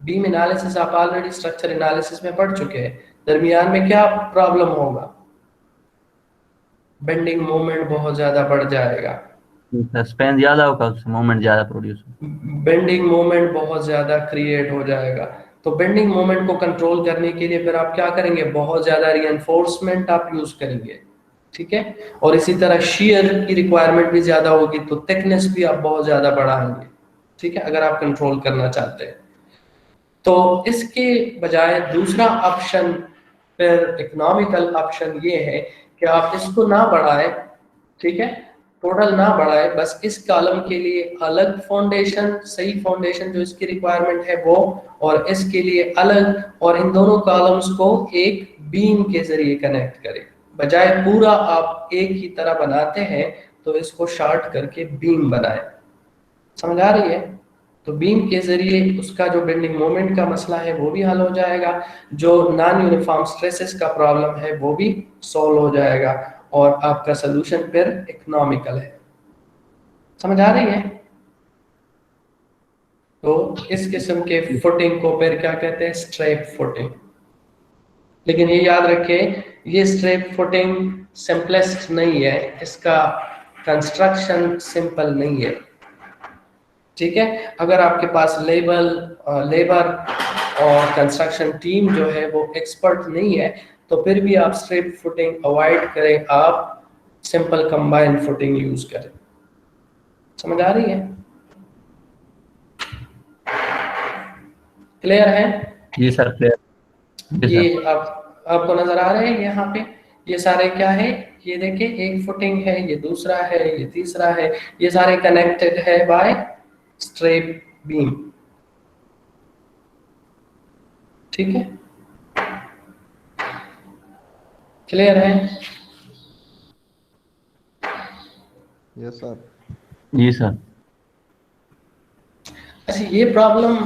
बीम एनालिसिस आप ऑलरेडी स्ट्रक्चर एनालिसिस में पढ़ चुके हैं। दरमियान में क्या प्रॉब्लम होगा? बेंडिंग मोमेंट बहुत ज्यादा बढ़ जाएगा, स्पेन ज्यादा होगा, मोमेंट ज्यादा प्रोड्यूस, बेंडिंग मोमेंट बहुत ज्यादा क्रिएट हो जाएगा। तो बेंडिंग मोमेंट को कंट्रोल करने के लिए फिर आप क्या करेंगे? बहुत ज्यादा रीइंफोर्समेंट आप यूज करेंगे। ठीक है, और इसी तरह शियर की रिक्वायरमेंट भी ज्यादा होगी, तो थिकनेस भी आप बहुत ज्यादा बढ़ाएंगे। ठीक है, अगर आप कंट्रोल करना चाहते हैं तो इसके बजाय दूसरा ऑप्शन, फिर इकोनॉमिकल ऑप्शन ये है कि आप इसको ना बढ़ाएं। ठीक है, टोटल ना बढ़ाए, बस इस कॉलम के लिए अलग फाउंडेशन, सही फाउंडेशन जो इसकी रिक्वायरमेंट है वो, और इसके लिए अलग, और इन दोनों कॉलम्स को एक बीम के जरिए कनेक्ट करें। बजाय पूरा आप एक ही तरह बनाते हैं तो इसको शॉर्ट करके बीम बनाएं। समझ आ रही है? तो बीम के जरिए उसका जो बेंडिंग मोमेंट का मसला है वो भी हल हो जाएगा, जो नॉन यूनिफॉर्म स्ट्रेसेस का प्रॉब्लम है वो भी सॉल्व हो जाएगा, और आपका सोल्यूशन फिर इकोनॉमिकल है। समझ आ रही है? तो इस किस्म के फुटिंग को फिर क्या कहते हैं? Strap footing. लेकिन ये याद रखें, ये स्ट्रेप फुटिंग सिंपलेस्ट नहीं है, इसका कंस्ट्रक्शन सिंपल नहीं है। ठीक है, अगर आपके पास लेबर और कंस्ट्रक्शन टीम जो है वो एक्सपर्ट नहीं है, तो फिर भी आप स्ट्रेप फुटिंग अवॉइड करें, आप सिंपल कंबाइंड फुटिंग यूज करें। समझ आ रही है? क्लियर है? जी सर, क्लियर। जी ये सर। आपको नजर आ रहे हैं यहाँ पे ये सारे क्या है, ये देखिए एक फुटिंग है, ये दूसरा है, ये तीसरा है, ये सारे कनेक्टेड है बाय स्ट्रेप बीम। ठीक है, क्लियर है? Yes sir. जी सर। अच्छा, ये प्रॉब्लम,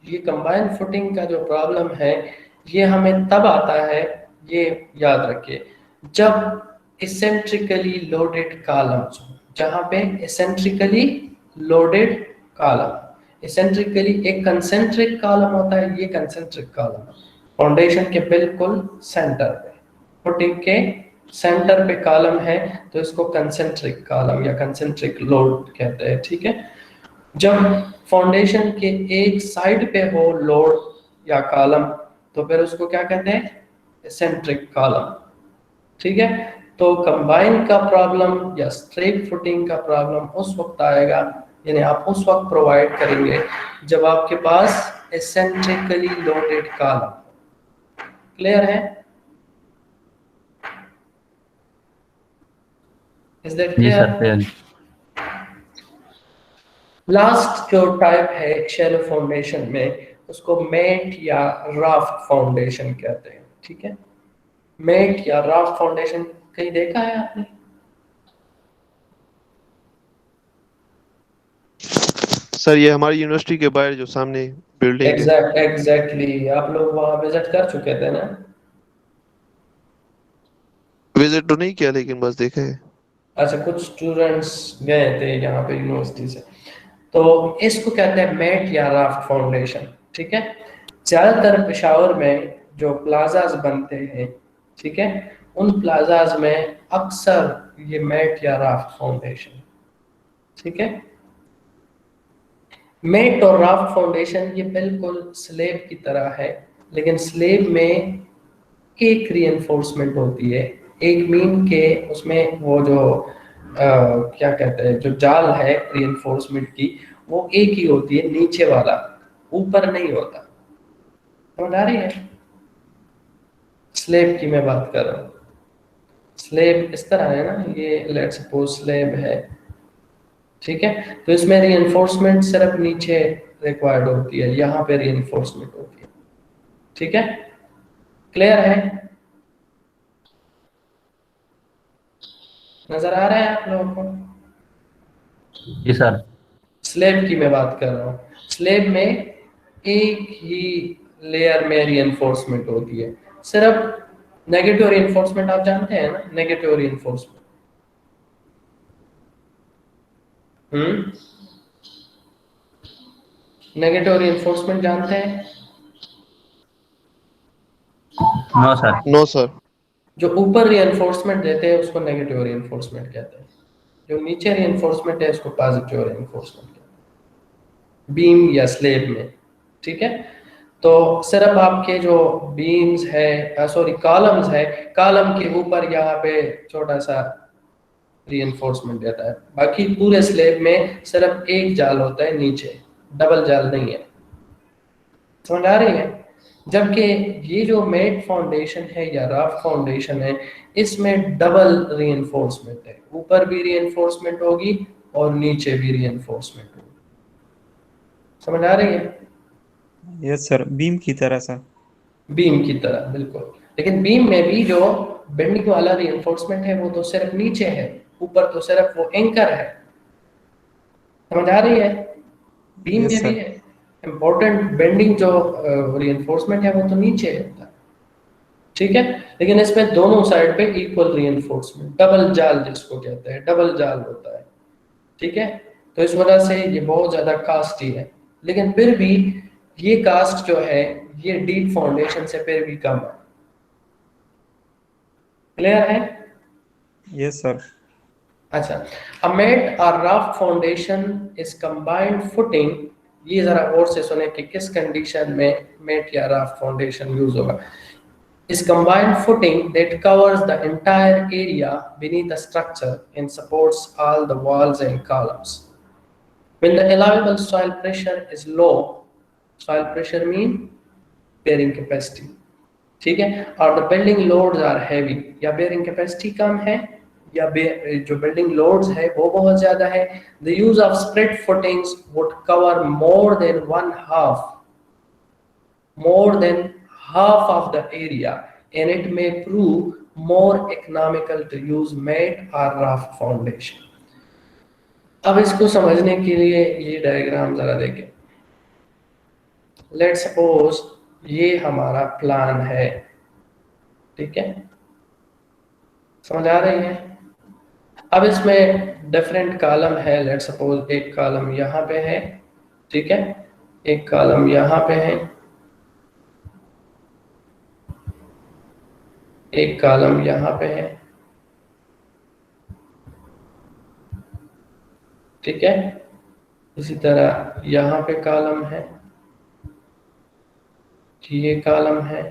ये कंबाइंड फुटिंग का जो प्रॉब्लम है, ये हमें तब आता है, ये याद रखिए, जब इसेंट्रिकली लोडेड कॉलम्स हो, जहां पे इसेंट्रिकली लोडेड कॉलम, इसेंट्रिकली एक कंसेंट्रिक कॉलम होता है, ये कंसेंट्रिक कॉलम फाउंडेशन के बिल्कुल सेंटर पे, फुटिंग के सेंटर पे कॉलम है, तो इसको कंसेंट्रिक कॉलम या कंसेंट्रिक लोड कहते हैं। ठीक है, जब फाउंडेशन के एक साइड पे हो लोड या कॉलम, तो फिर उसको क्या कहते हैं, एसेंट्रिक कॉलम। ठीक है, तो कंबाइन का प्रॉब्लम या स्ट्रेट फुटिंग का प्रॉब्लम उस वक्त आएगा, यानी आप उस वक्त प्रोवाइड करेंगे जब आपके पास एसेंट्रिकली लोडेड कॉलम। क्लियर है? इज दैट जी सर, क्लियर? क्लियर। लास्ट जो टाइप है शैलो फाउंडेशन में, उसको मेट या राफ्ट फाउंडेशन कहते हैं। ठीक है, मेट या राफ्ट फाउंडेशन कहीं देखा है आपने? सर ये हमारी यूनिवर्सिटी के बाहर जो सामने बिल्डिंग है। एग्जैक्टली, आप लोग वहां विजिट कर चुके थे ना? विजिट तो नहीं किया लेकिन बस देखा है। अच्छा, कुछ स्टूडेंट्स गए थे यहाँ पे यूनिवर्सिटी से, तो इसको कहते हैं मेट या राफ्ट फाउंडेशन। ठीक है, ज्यादातर पेशावर में जो प्लाजाज बनते हैं, ठीक है, उन प्लाजाज में अक्सर ये मेट या राफ्ट फाउंडेशन। ठीक है, मेट और राफ्ट फाउंडेशन ये बिल्कुल स्लेब की तरह है, लेकिन स्लेब में एक रीइंफोर्समेंट होती है, एक मीन के उसमें वो जो क्या कहते हैं, जो जाल है रीइंफोर्समेंट की, वो एक ही होती है, नीचे वाला, ऊपर नहीं होता। समझ आ रही है? स्लेब की मैं बात कर रहा हूँ। स्लेब इस तरह है ना, ये लेट्स सपोज स्लेब है, ठीक है, तो इसमें रीइंफोर्समेंट सिर्फ नीचे रिक्वायर्ड होती है, यहाँ पे रीइंफोर्समेंट होती है। ठीक है, क्लियर है? नजर आ रहा है आप लोगों को? जी सर। स्लेब की मैं बात कर रहा हूँ। स्लेब में एक ही लेयर में रीइंफोर्समेंट होती है, सिर्फ नेगेटिव रीइंफोर्समेंट आप जानते हैं ना, नेगेटिव रीइंफोर्समेंट। नेगेटिव रीइंफोर्समेंट जानते हैं? No sir. No sir. जो ऊपर रीइंफोर्समेंट देते हैं उसको नेगेटिव रीइंफोर्समेंट कहते हैं, जो नीचे रीइंफोर्समेंट है उसको पॉजिटिव रीइंफोर्समेंट कहते हैं, बीम या स्लेब में। ठीक है, तो सिर्फ आपके जो बीम्स है, सॉरी कॉलम्स है, कॉलम के ऊपर यहाँ पे छोटा सा रीइंफोर्समेंट देता है, बाकी पूरे स्लेब में सिर्फ एक जाल होता है नीचे, डबल जाल नहीं है। समझ आ रही है? जबकि ये जो मेट फाउंडेशन है या राफ्ट फाउंडेशन है, इसमें डबल रीइंफोर्समेंट है, ऊपर भी रीइंफोर्समेंट होगी और नीचे भी रीइंफोर्समेंट होगी। समझ आ रही है? यस सर, बीम की तरह सर। बीम की तरह, बिल्कुल। लेकिन बीम में भी जो बेंडिंग वाला रीइंफोर्समेंट है वो तो सिर्फ नीचे है, ऊपर तो सिर्फ वो एंकर है। समझ आ रही है? बीम यस में भी सर। इम्पोर्टेंट बेंडिंग जो रीइंफोर्समेंट है वो तो नीचे है। ठीक है, लेकिन इसमें दोनों साइड पे इक्वल रीइंफोर्समेंट, डबल जाल जिसको कहते हैं, डबल जाल होता है। ठीक है, तो इस वजह से ये बहुत ज्यादा कास्टली है, लेकिन फिर भी ये कास्ट जो है ये डीप फाउंडेशन से फिर भी कम है। क्लियर है? Yes sir. अच्छा, a mat or raft foundation is combined footing, ये जरा और से सुने कि किस कंडीशन में मेट या राफ्ट फाउंडेशन यूज होगा। is combined footing that covers the entire area beneath the structure and supports all the walls and columns. When the allowable soil pressure is low, soil pressure mean bearing capacity, ठीक है। और the building loads are heavy, या बेयरिंग कैपेसिटी कम है या जो बिल्डिंग लोड्स है वो बहुत ज्यादा है। The use of spread footings would cover more than half of the area and it may prove more economical to use mat or raft foundation. अब इसको समझने के लिए ये डायग्राम जरा देखें। लेट्स सपोज ये हमारा प्लान है, ठीक है, समझ आ रही है। अब इसमें डिफरेंट कॉलम है। लेट्स सपोज एक कॉलम यहाँ पे है, ठीक है, एक कॉलम यहाँ पे है, एक कॉलम यहाँ पे है, ठीक है। इसी तरह यहाँ पे कॉलम है, ये कॉलम है,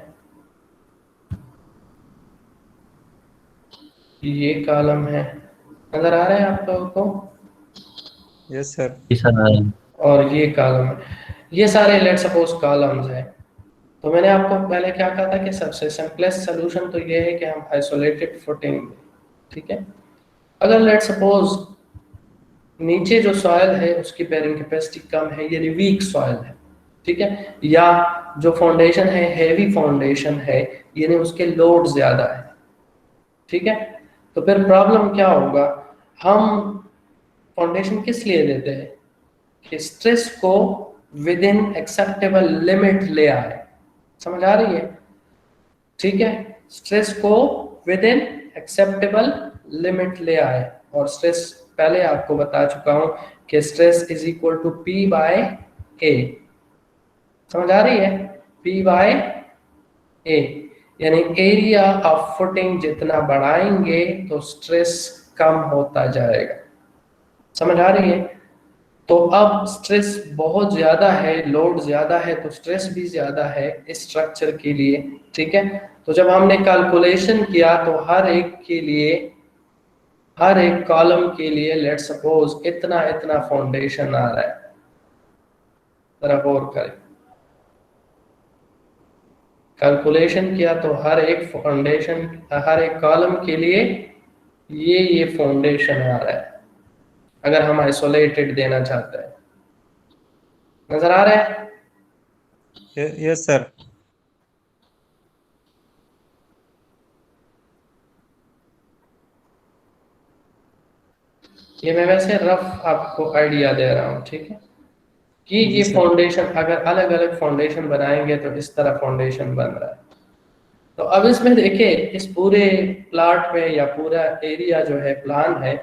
ये कॉलम है। नजर आ रहे हैं आप लोगों को? Yes sir. और ये कॉलम है। ये सारे लेट सपोज कॉलम्स हैं। तो मैंने आपको पहले क्या कहा था कि सबसे सिंपलेस्ट सोल्यूशन तो ये है कि हम आइसोलेटेड फुटिंग, ठीक है। अगर लेट सपोज नीचे जो सॉइल है उसकी बेयरिंग कैपेसिटी कम है, यानी वीक सॉइल है, ठीक है, या जो फाउंडेशन है हेवी फाउंडेशन है, यानी उसके लोड ज्यादा है, ठीक है, तो फिर प्रॉब्लम क्या होगा, हम फाउंडेशन किस लिए देते हैं कि स्ट्रेस को विद इन एक्सेप्टेबल लिमिट ले आए। समझ आ रही है? ठीक है, स्ट्रेस को विद इन एक्सेप्टेबल लिमिट ले आए। और स्ट्रेस पहले आपको बता चुका हूं कि stress is equal to P by A. समझ आ रही है? पी बाय ए, यानी एरिया ऑफ फुटिंग जितना बढ़ाएंगे तो स्ट्रेस कम होता जाएगा। समझ आ रही है? तो अब स्ट्रेस बहुत ज्यादा है, लोड ज्यादा है, तो स्ट्रेस भी ज्यादा है इस स्ट्रक्चर के लिए, ठीक है। तो जब हमने कैलकुलेशन किया तो हर एक के लिए, हर एक कॉलम के लिए लेट सपोज इतना इतना फाउंडेशन आ रहा है। जरा गौर करें, कैलकुलेशन किया तो हर एक फाउंडेशन, हर एक कॉलम के लिए ये फाउंडेशन आ रहा है अगर हम आइसोलेटेड देना चाहते हैं। नजर आ रहा है? Yes sir. ये मैं वैसे रफ आपको आइडिया दे रहा हूँ, ठीक है, कि ये सर। फाउंडेशन अगर अलग अलग फाउंडेशन बनाएंगे तो इस तरह फाउंडेशन बन रहा है। तो अब इसमें देखिए, इस पूरे प्लाट में या पूरा एरिया जो है प्लान है,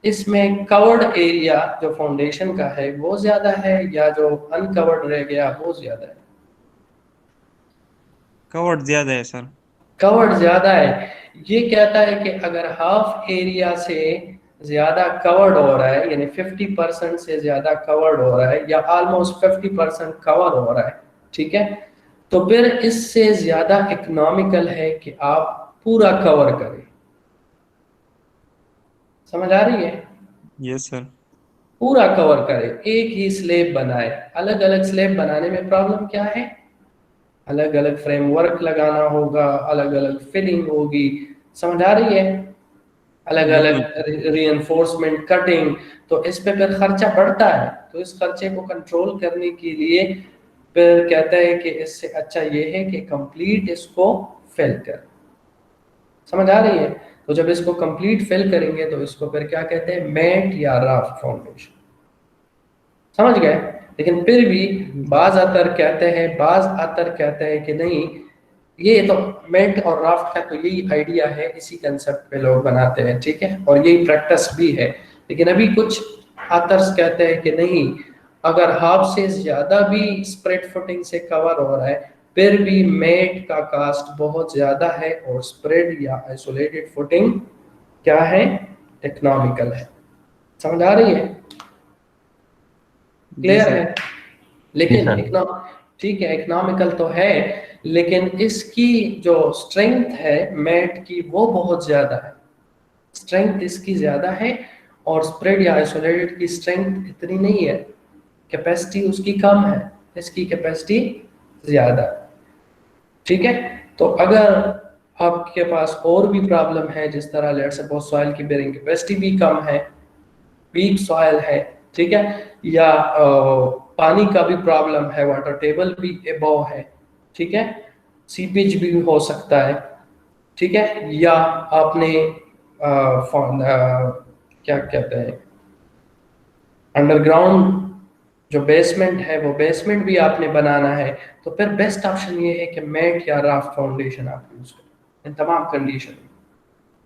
इसमें कवर्ड एरिया जो फाउंडेशन का है वो ज्यादा है या जो अनकवर्ड रह गया वो ज्यादा है? कवर्ड ज्यादा है सर। कवर्ड ज्यादा है। ये कहता है कि अगर हाफ एरिया से ज्यादा कवर्ड हो रहा है, यानी 50% से ज्यादा कवर्ड हो रहा है या ऑलमोस्ट 50% कवर हो रहा है, ठीक है, तो फिर इससे ज्यादा इकोनॉमिकल है कि आप पूरा कवर करें। समझ आ रही है? Yes sir. पूरा कवर करें, एक ही स्लेब बनाए। अलग अलग स्लेब बनाने में प्रॉब्लम क्या है? अलग अलग फ्रेमवर्क लगाना होगा, अलग अलग फिलिंग होगी। समझ आ रही है? अलग अलग रीइंफोर्समेंट, कटिंग, तो इस पे फिर खर्चा बढ़ता है। तो इस खर्चे को कंट्रोल करने के लिए फिर कहता है कि इससे अच्छा ये है कि कंप्लीट इसको फिल कर। समझ आ रही है? तो जब इसको कंप्लीट फिल करेंगे तो इसको फिर क्या कहते हैं? मैट या राफ्ट फाउंडेशन। समझ गए? लेकिन फिर भी बाज आतर कहते हैं कि नहीं, ये तो मैट और राफ्ट का तो यही आइडिया है, इसी कंसेप्ट पे लोग बनाते हैं, ठीक है, और यही प्रैक्टिस भी है। लेकिन अभी कुछ आतर्स कहते हैं कि नहीं, अगर हाफ से ज्यादा भी स्प्रेड फुटिंग से कवर हो रहा है फिर भी मैट का कास्ट बहुत ज्यादा है और स्प्रेड या आइसोलेटेड फुटिंग क्या है? इकोनॉमिकल है। समझ आ रही है? क्लियर है? लेकिन ठीक है, इकोनॉमिकल तो है, लेकिन इसकी जो स्ट्रेंथ है मैट की वो बहुत ज्यादा है। स्ट्रेंथ इसकी ज्यादा है और स्प्रेड या आइसोलेटेड की स्ट्रेंथ इतनी नहीं है, कैपेसिटी उसकी कम है। इसकी कैपेसिटी ज्यादा। ठीक है, तो अगर आपके पास और भी प्रॉब्लम है, जिस तरह लेट्स सपोज सॉइल की बेरिंग कैपेसिटी भी कम है, वीक सॉइल है, ठीक है, या पानी का भी प्रॉब्लम है, वाटर टेबल भी अबव है, ठीक है, सीपेज भी हो सकता है, ठीक है, या आपने क्या कहते हैं अंडरग्राउंड जो बेसमेंट है वो बेसमेंट भी आपने बनाना है, तो फिर बेस्ट ऑप्शन ये है कि मैट या राफ्ट फाउंडेशन आप यूज करें इन तमाम कंडीशन में।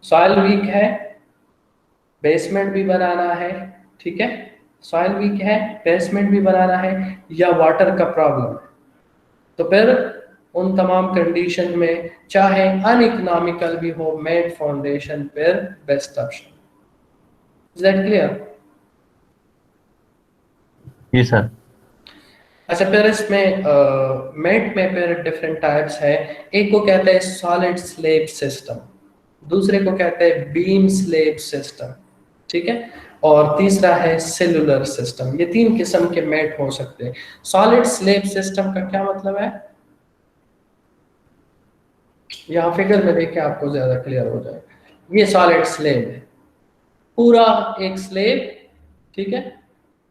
सॉइल वीक है, बेसमेंट भी बनाना है, ठीक है, सॉइल वीक है, बेसमेंट भी बनाना है, या वाटर का प्रॉब्लम है, तो फिर उन तमाम कंडीशन में चाहे अनइकोनॉमिकल भी हो, मैट फाउंडेशन फिर best option. Is that clear? जी सर। अच्छा, फिर इसमें मैट में फिर डिफरेंट टाइप्स है। एक को कहते हैं सॉलिड स्लेब सिस्टम, दूसरे को कहते हैं बीम स्लेब सिस्टम, ठीक है, और तीसरा है सेलुलर सिस्टम। ये 3 किस्म के मैट हो सकते हैं। सॉलिड स्लेब सिस्टम का क्या मतलब है, यहाँ फिगर में देख के आपको ज्यादा क्लियर हो जाएगा। ये सॉलिड स्लेब है, पूरा एक स्लेब, ठीक है,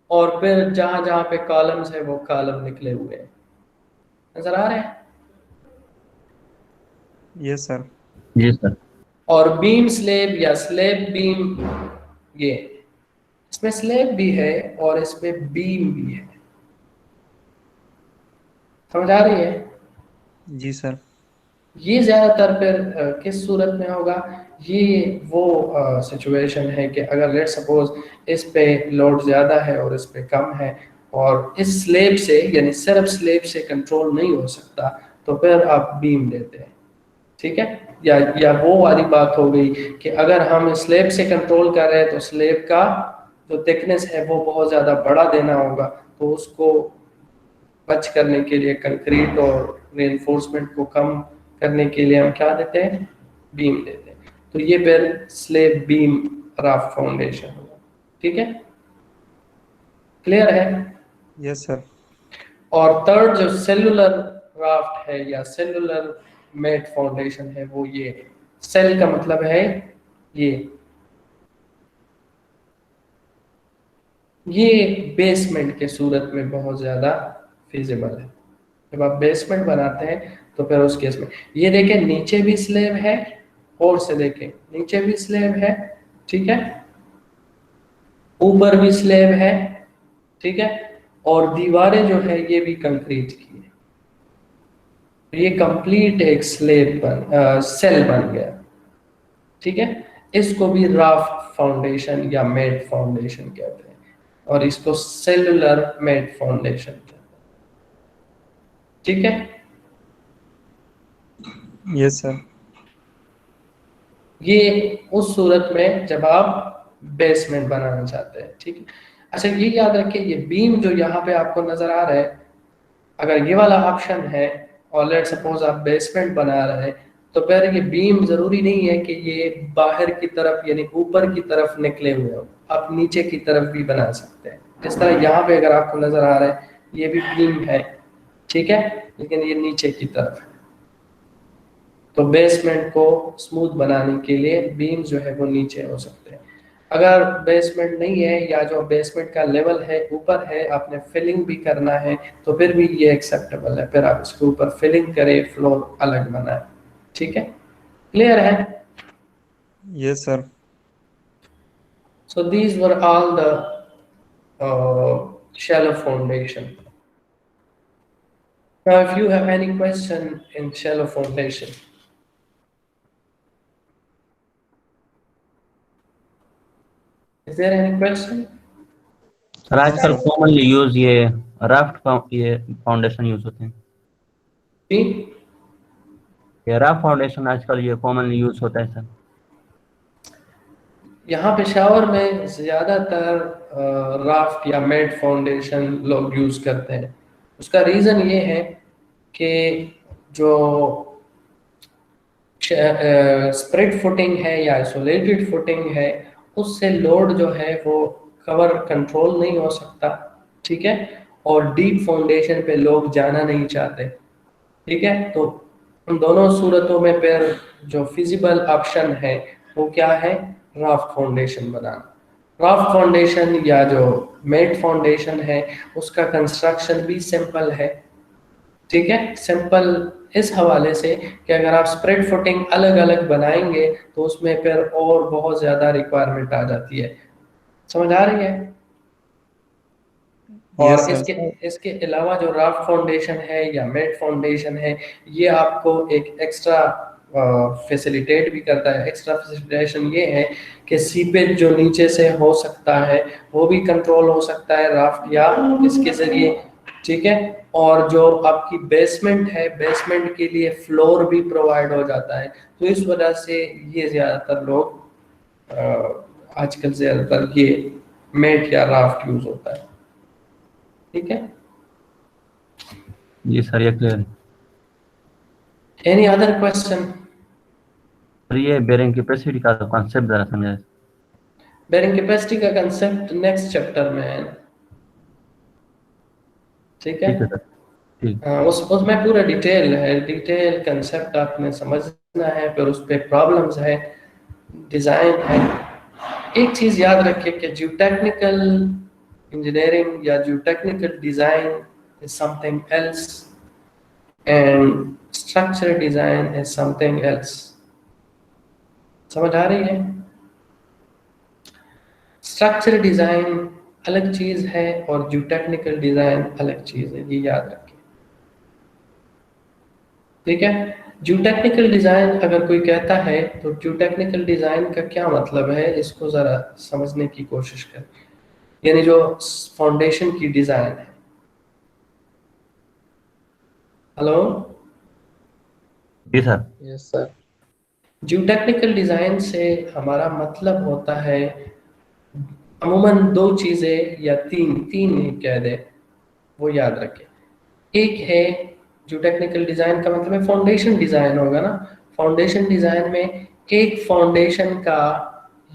और फिर जहां जहां पे कॉलम्स है वो कॉलम निकले हुए हैं, नजर आ रहे हैं? Yes sir. जी सर। और बीम स्लेब या स्लेब बीम, ये इसमें स्लेब भी है और इसमें बीम भी है, समझ आ रही है? जी सर। ये ज्यादातर फिर किस सूरत में होगा, ये वो सिचुएशन है कि अगर लेट सपोज इस पे लोड ज्यादा है और इस पे कम है, और इस स्लेब से यानी सिर्फ स्लेब से कंट्रोल नहीं हो सकता, तो फिर आप बीम देते हैं, ठीक है। या वो वाली बात हो गई कि अगर हम स्लेब से कंट्रोल कर रहे हैं तो स्लेब का जो थिकनेस है वो बहुत ज्यादा बड़ा देना होगा, तो उसको बच करने के लिए कंक्रीट और रेनफोर्समेंट को कम करने के लिए हम क्या देते हैं, बीम देते हैं। तो ये फिर स्लेब बीम राफ्ट फाउंडेशन होगा, ठीक है, क्लियर है? Yes sir. और थर्ड जो सेलुलर राफ्ट है या सेलुलर मैट फाउंडेशन है, वो ये है। सेल का मतलब है ये बेसमेंट के सूरत में बहुत ज्यादा फिजिबल है। जब आप बेसमेंट बनाते हैं तो फिर उस केस में ये देखें, नीचे भी स्लेब है, और से देखें नीचे भी स्लेब है, ठीक है, ऊपर भी स्लेब है, ठीक है, और दीवारें जो है ये भी कंक्रीट की है। ये कंप्लीट एक सेल बन गया, ठीक है। इसको भी राफ्ट फाउंडेशन या मैट फाउंडेशन कहते हैं, और इसको सेलुलर मैट फाउंडेशन कहते हैं, ठीक है। Yes sir. ये उस सूरत में जब आप बेसमेंट बनाना चाहते हैं, ठीक है। अच्छा, ये याद रखिए, ये बीम जो यहाँ पे आपको नजर आ रहा है, अगर ये वाला ऑप्शन है और लेट सपोज आप बेसमेंट बना रहे हैं, तो फिर ये बीम जरूरी नहीं है कि ये बाहर की तरफ यानी ऊपर की तरफ निकले हुए हो, आप नीचे की तरफ भी बना सकते हैं। जिस तरह यहाँ पे अगर आपको नजर आ रहा है ये भी बीम है, ठीक है, लेकिन ये नीचे की तरफ है। तो बेसमेंट को स्मूथ बनाने के लिए बीम जो है वो नीचे हो सकते हैं। अगर बेसमेंट नहीं है या जो बेसमेंट का लेवल है ऊपर है, आपने फिलिंग भी करना है, तो फिर भी ये एक्सेप्टेबल है, फिर आप इसके ऊपर फिलिंग करें, फ्लोर अलग बनाए, ठीक है, क्लियर है? Yes sir. So these were all the shallow foundation. Now if you have any question in shallow foundation, is there any question? Sir आजकल कॉमनली यूज ये राफ्ट ये फाउंडेशन यूज होते हैं। जी, ये राफ्ट फाउंडेशन आजकल ये कॉमनली यूज होता है सर। यहाँ पेशावर में ज्यादातर राफ्ट या मैट फाउंडेशन लोग यूज करते हैं। उसका रीजन ये है कि जो स्प्रेड फुटिंग है या आइसोलेटेड फुटिंग है, उससे लोड जो है वो कवर कंट्रोल नहीं हो सकता, ठीक है, और डीप फाउंडेशन पे लोग जाना नहीं चाहते, ठीक है। तो उन दोनों सूरतों में फिर जो फिजिबल ऑप्शन है वो क्या है, राफ्ट फाउंडेशन बनाना। राफ्ट फाउंडेशन या जो मेट फाउंडेशन है उसका कंस्ट्रक्शन भी सिंपल है, ठीक है। सिंपल इस हवाले से कि अगर आप स्प्रेड फुटिंग अलग अलग बनाएंगे तो उसमें फिर और बहुत ज्यादा रिक्वायरमेंट आ जाती है, समझ आ रही है। यस और सर। इसके इसके अलावा जो राफ्ट फाउंडेशन है या मेट फाउंडेशन है ये आपको एक एक्स्ट्रा फैसिलिटेट भी करता है। एक्स्ट्रा फैसिलिटेशन ये है कि सीपेज जो नीचे से हो सकता है वो भी कंट्रोल हो सकता है राफ्ट या इसके जरिए, ठीक है। और जो आपकी बेसमेंट है, बेसमेंट के लिए फ्लोर भी प्रोवाइड हो जाता है। तो इस वजह से ये ज्यादातर लोग आजकल ज्यादातर ये मेट या राफ्ट यूज होता है, ठीक है। जी सर, ये क्लियर है। Any other question? सर ये बेरिंग कैपेसिटी का कॉन्सेप्ट जरा समझाएं। बेरिंग कैपेसिटी का कंसेप्ट नेक्स्ट चैप्टर में है, ठीक है। ठीक है सर, ठीक। हाँ, उसमें पूरा डिटेल है, डिटेल कंसेप्ट आपने समझना है, फिर उस पे प्रॉब्लम्स है, डिजाइन है। एक चीज याद रखिए कि जो टेक्निकल इंजीनियरिंग या जो technical design is something else and structure design is something else. समझ आ रही है? स्ट्रक्चर डिजाइन अलग चीज है और जो टेक्निकल डिजाइन अलग चीज है, ये याद रखें, ठीक है। जो टेक्निकल डिजाइन अगर कोई कहता है तो जो टेक्निकल डिजाइन का क्या मतलब है इसको जरा समझने की कोशिश करें। यानी जो फाउंडेशन की डिजाइन है। हेलो? जी सर। Yes sir. जो टेक्निकल डिजाइन से हमारा मतलब होता है अमूमन दो चीजें या तीन तीन ही कह दे, वो याद रखें। एक है जो टेक्निकल डिजाइन का मतलब है फाउंडेशन डिजाइन होगा ना। फाउंडेशन डिजाइन में एक फाउंडेशन का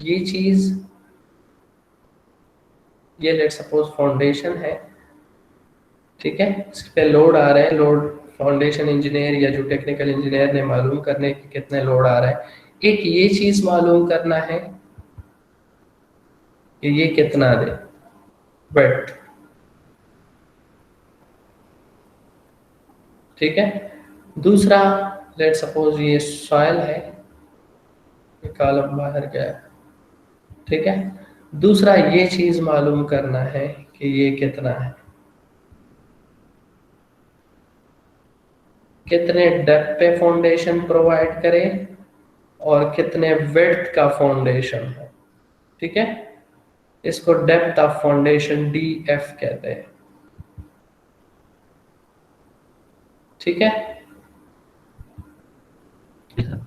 ये चीज, ये लेट सपोज फाउंडेशन है, ठीक है। इस पे लोड आ रहा है, लोड फाउंडेशन इंजीनियर या जो टेक्निकल इंजीनियर ने मालूम करने कि कितने लोड आ रहा है। एक ये चीज मालूम करना है कि ये कितना दे वेट, ठीक है। दूसरा लेट सपोज ये सॉइल है, ये कॉलम बाहर गया, ठीक है। दूसरा ये चीज मालूम करना है कि ये कितना है, कितने डेप्थ पे फाउंडेशन प्रोवाइड करें और कितने विड्थ का फाउंडेशन है, ठीक है। इसको डेप्थ ऑफ फाउंडेशन डीएफ कहते हैं, ठीक है। जी सर।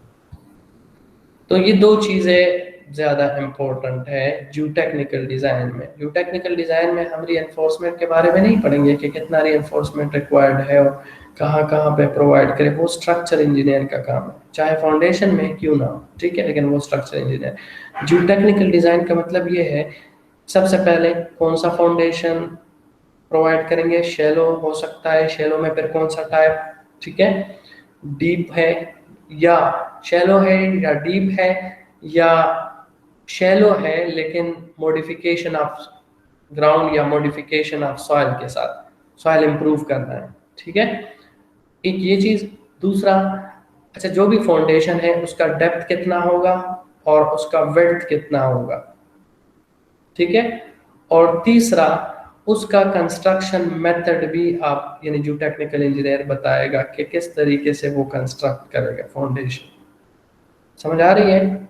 तो ये दो चीजें ज्यादा इंपॉर्टेंट है जो टेक्निकल डिजाइन में। जो टेक्निकल डिजाइन में हम रीइंफोर्समेंट के बारे में नहीं पढ़ेंगे कि कितना रीइंफोर्समेंट रिक्वायर्ड है और कहाँ कहाँ पे प्रोवाइड करें, वो स्ट्रक्चर इंजीनियर का काम है, चाहे फाउंडेशन में क्यों ना हो, ठीक है। लेकिन वो स्ट्रक्चर इंजीनियर। जो टेक्निकल डिजाइन का मतलब ये है सबसे पहले कौन सा फाउंडेशन प्रोवाइड करेंगे। शैलो हो सकता है, शैलो में फिर कौन सा टाइप, ठीक है। डीप है या शैलो है या डीप है या शैलो है लेकिन मॉडिफिकेशन ऑफ ग्राउंड या मॉडिफिकेशन ऑफ सॉइल के साथ, सॉइल इंप्रूव करना है, ठीक है। एक ये चीज। दूसरा, अच्छा जो भी फाउंडेशन है उसका डेप्थ कितना होगा और उसका विड्थ कितना होगा, ठीक है। और तीसरा उसका कंस्ट्रक्शन मेथड भी आप यानी जो टेक्निकल इंजीनियर बताएगा कि किस तरीके से वो कंस्ट्रक्ट करेगा फाउंडेशन। समझ आ रही है?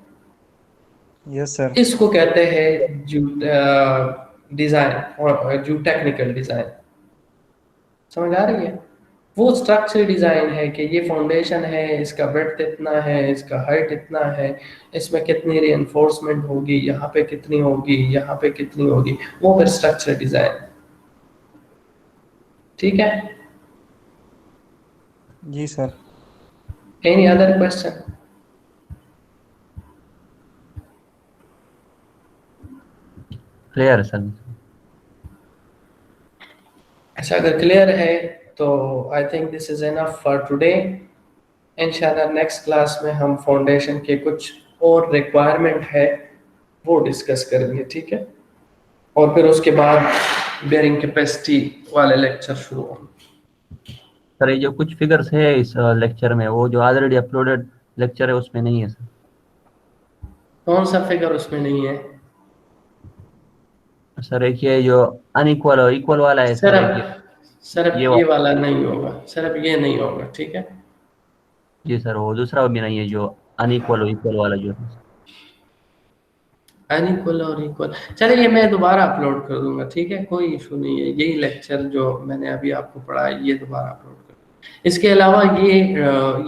Yes sir. इसको कहते हैं जो डिजाइन और जो टेक्निकल डिजाइन। समझ आ रही है? वो स्ट्रक्चर डिजाइन है कि ये फाउंडेशन है, इसका ब्रेड्थ इतना है, इसका हाइट इतना है, इसमें कितनी रीइंफोर्समेंट होगी, यहाँ पे कितनी होगी, यहाँ पे कितनी होगी, वो फिर स्ट्रक्चर डिजाइन, ठीक है। जी sir. Any other question? Clear है सर। अच्छा, अगर क्लियर है तो I think this is enough for today. इंशाल्लाह नेक्स्ट क्लास में हम फाउंडेशन के कुछ और रिक्वायरमेंट है वो डिस्कस करेंगे, ठीक है? और फिर उसके बाद बेयरिंग कैपेसिटी वाले लेक्चर शुरू होंगे। सर ये जो कुछ फिगर्स है इस लेक्चर में, वो जो ऑलरेडी अपलोडेड लेक्चर है उसमें नहीं है सर। कौन सा फिगर उसमें नहीं है? सर एक ये जो अनइक्वल और इक्वल वाला है सर, एक सर ये ये वाला नहीं होगा, सर ये नहीं होगा, ठीक है? जी सर, वो दूसरा भी नहीं है जो अनइक्वल और इक्वल वाला जो है। अनइक्वल और इक्वल, चलिए मैं दोबारा अपलोड कर दूंगा, ठीक है? कोई इशू नहीं है। यही लेक्चर जो मैंने अभी आपको पढ़ा है ये दोबारा अपलोड कर दूंगा। इसके अलावा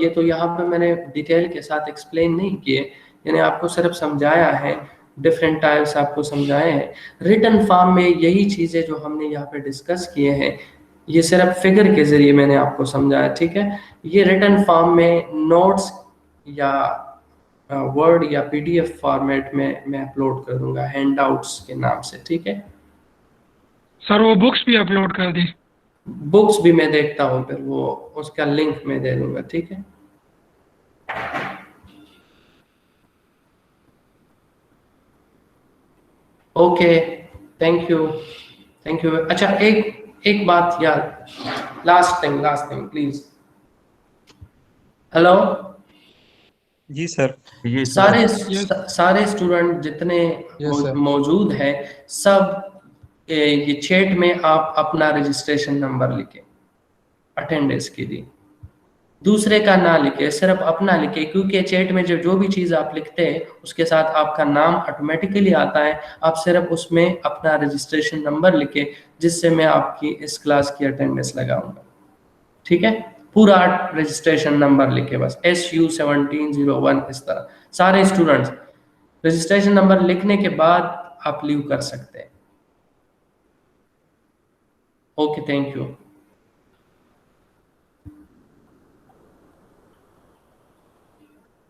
ये तो यहाँ पे मैंने डिटेल के साथ एक्सप्लेन नहीं किए, यानी आपको सिर्फ समझाया है, डिफरेंट टाइप्स आपको समझाए हैं। रिटन फॉर्म में यही चीज़ें जो हमने यहाँ पे डिस्कस किए हैं ये सिर्फ फिगर के जरिए मैंने आपको समझाया, ठीक है? ये रिटन फॉर्म में नोट्स या वर्ड या पीडीएफ फॉर्मेट में मैं अपलोड कर दूंगा हैंडआउट्स के नाम से, ठीक है? सर वो बुक्स भी अपलोड कर दी। बुक्स भी मैं देखता हूँ, फिर वो उसका लिंक मैं दे दूंगा, ठीक है? Okay, thank you, thank you. अच्छा, एक बात यार, लास्ट थिंग प्लीज। हेलो जी सर। जी सर। सारे स्टूडेंट जितने सर। मौजूद हैं सब ये चैट में आप अपना रजिस्ट्रेशन नंबर लिखें अटेंडेंस के लिए, दूसरे का ना लिखे, सिर्फ अपना लिखे, क्योंकि चैट में जो भी चीज़ आप लिखते हैं उसके साथ आपका नाम ऑटोमेटिकली आता है। आप सिर्फ उसमें अपना रजिस्ट्रेशन नंबर लिखे जिससे मैं आपकी इस क्लास की अटेंडेंस लगाऊंगा, ठीक है? पूरा रजिस्ट्रेशन नंबर लिखे, बस SU1701 इस तरह। सारे स्टूडेंट्स रजिस्ट्रेशन नंबर लिखने के बाद आप लीव कर सकते हैं। Okay, thank you.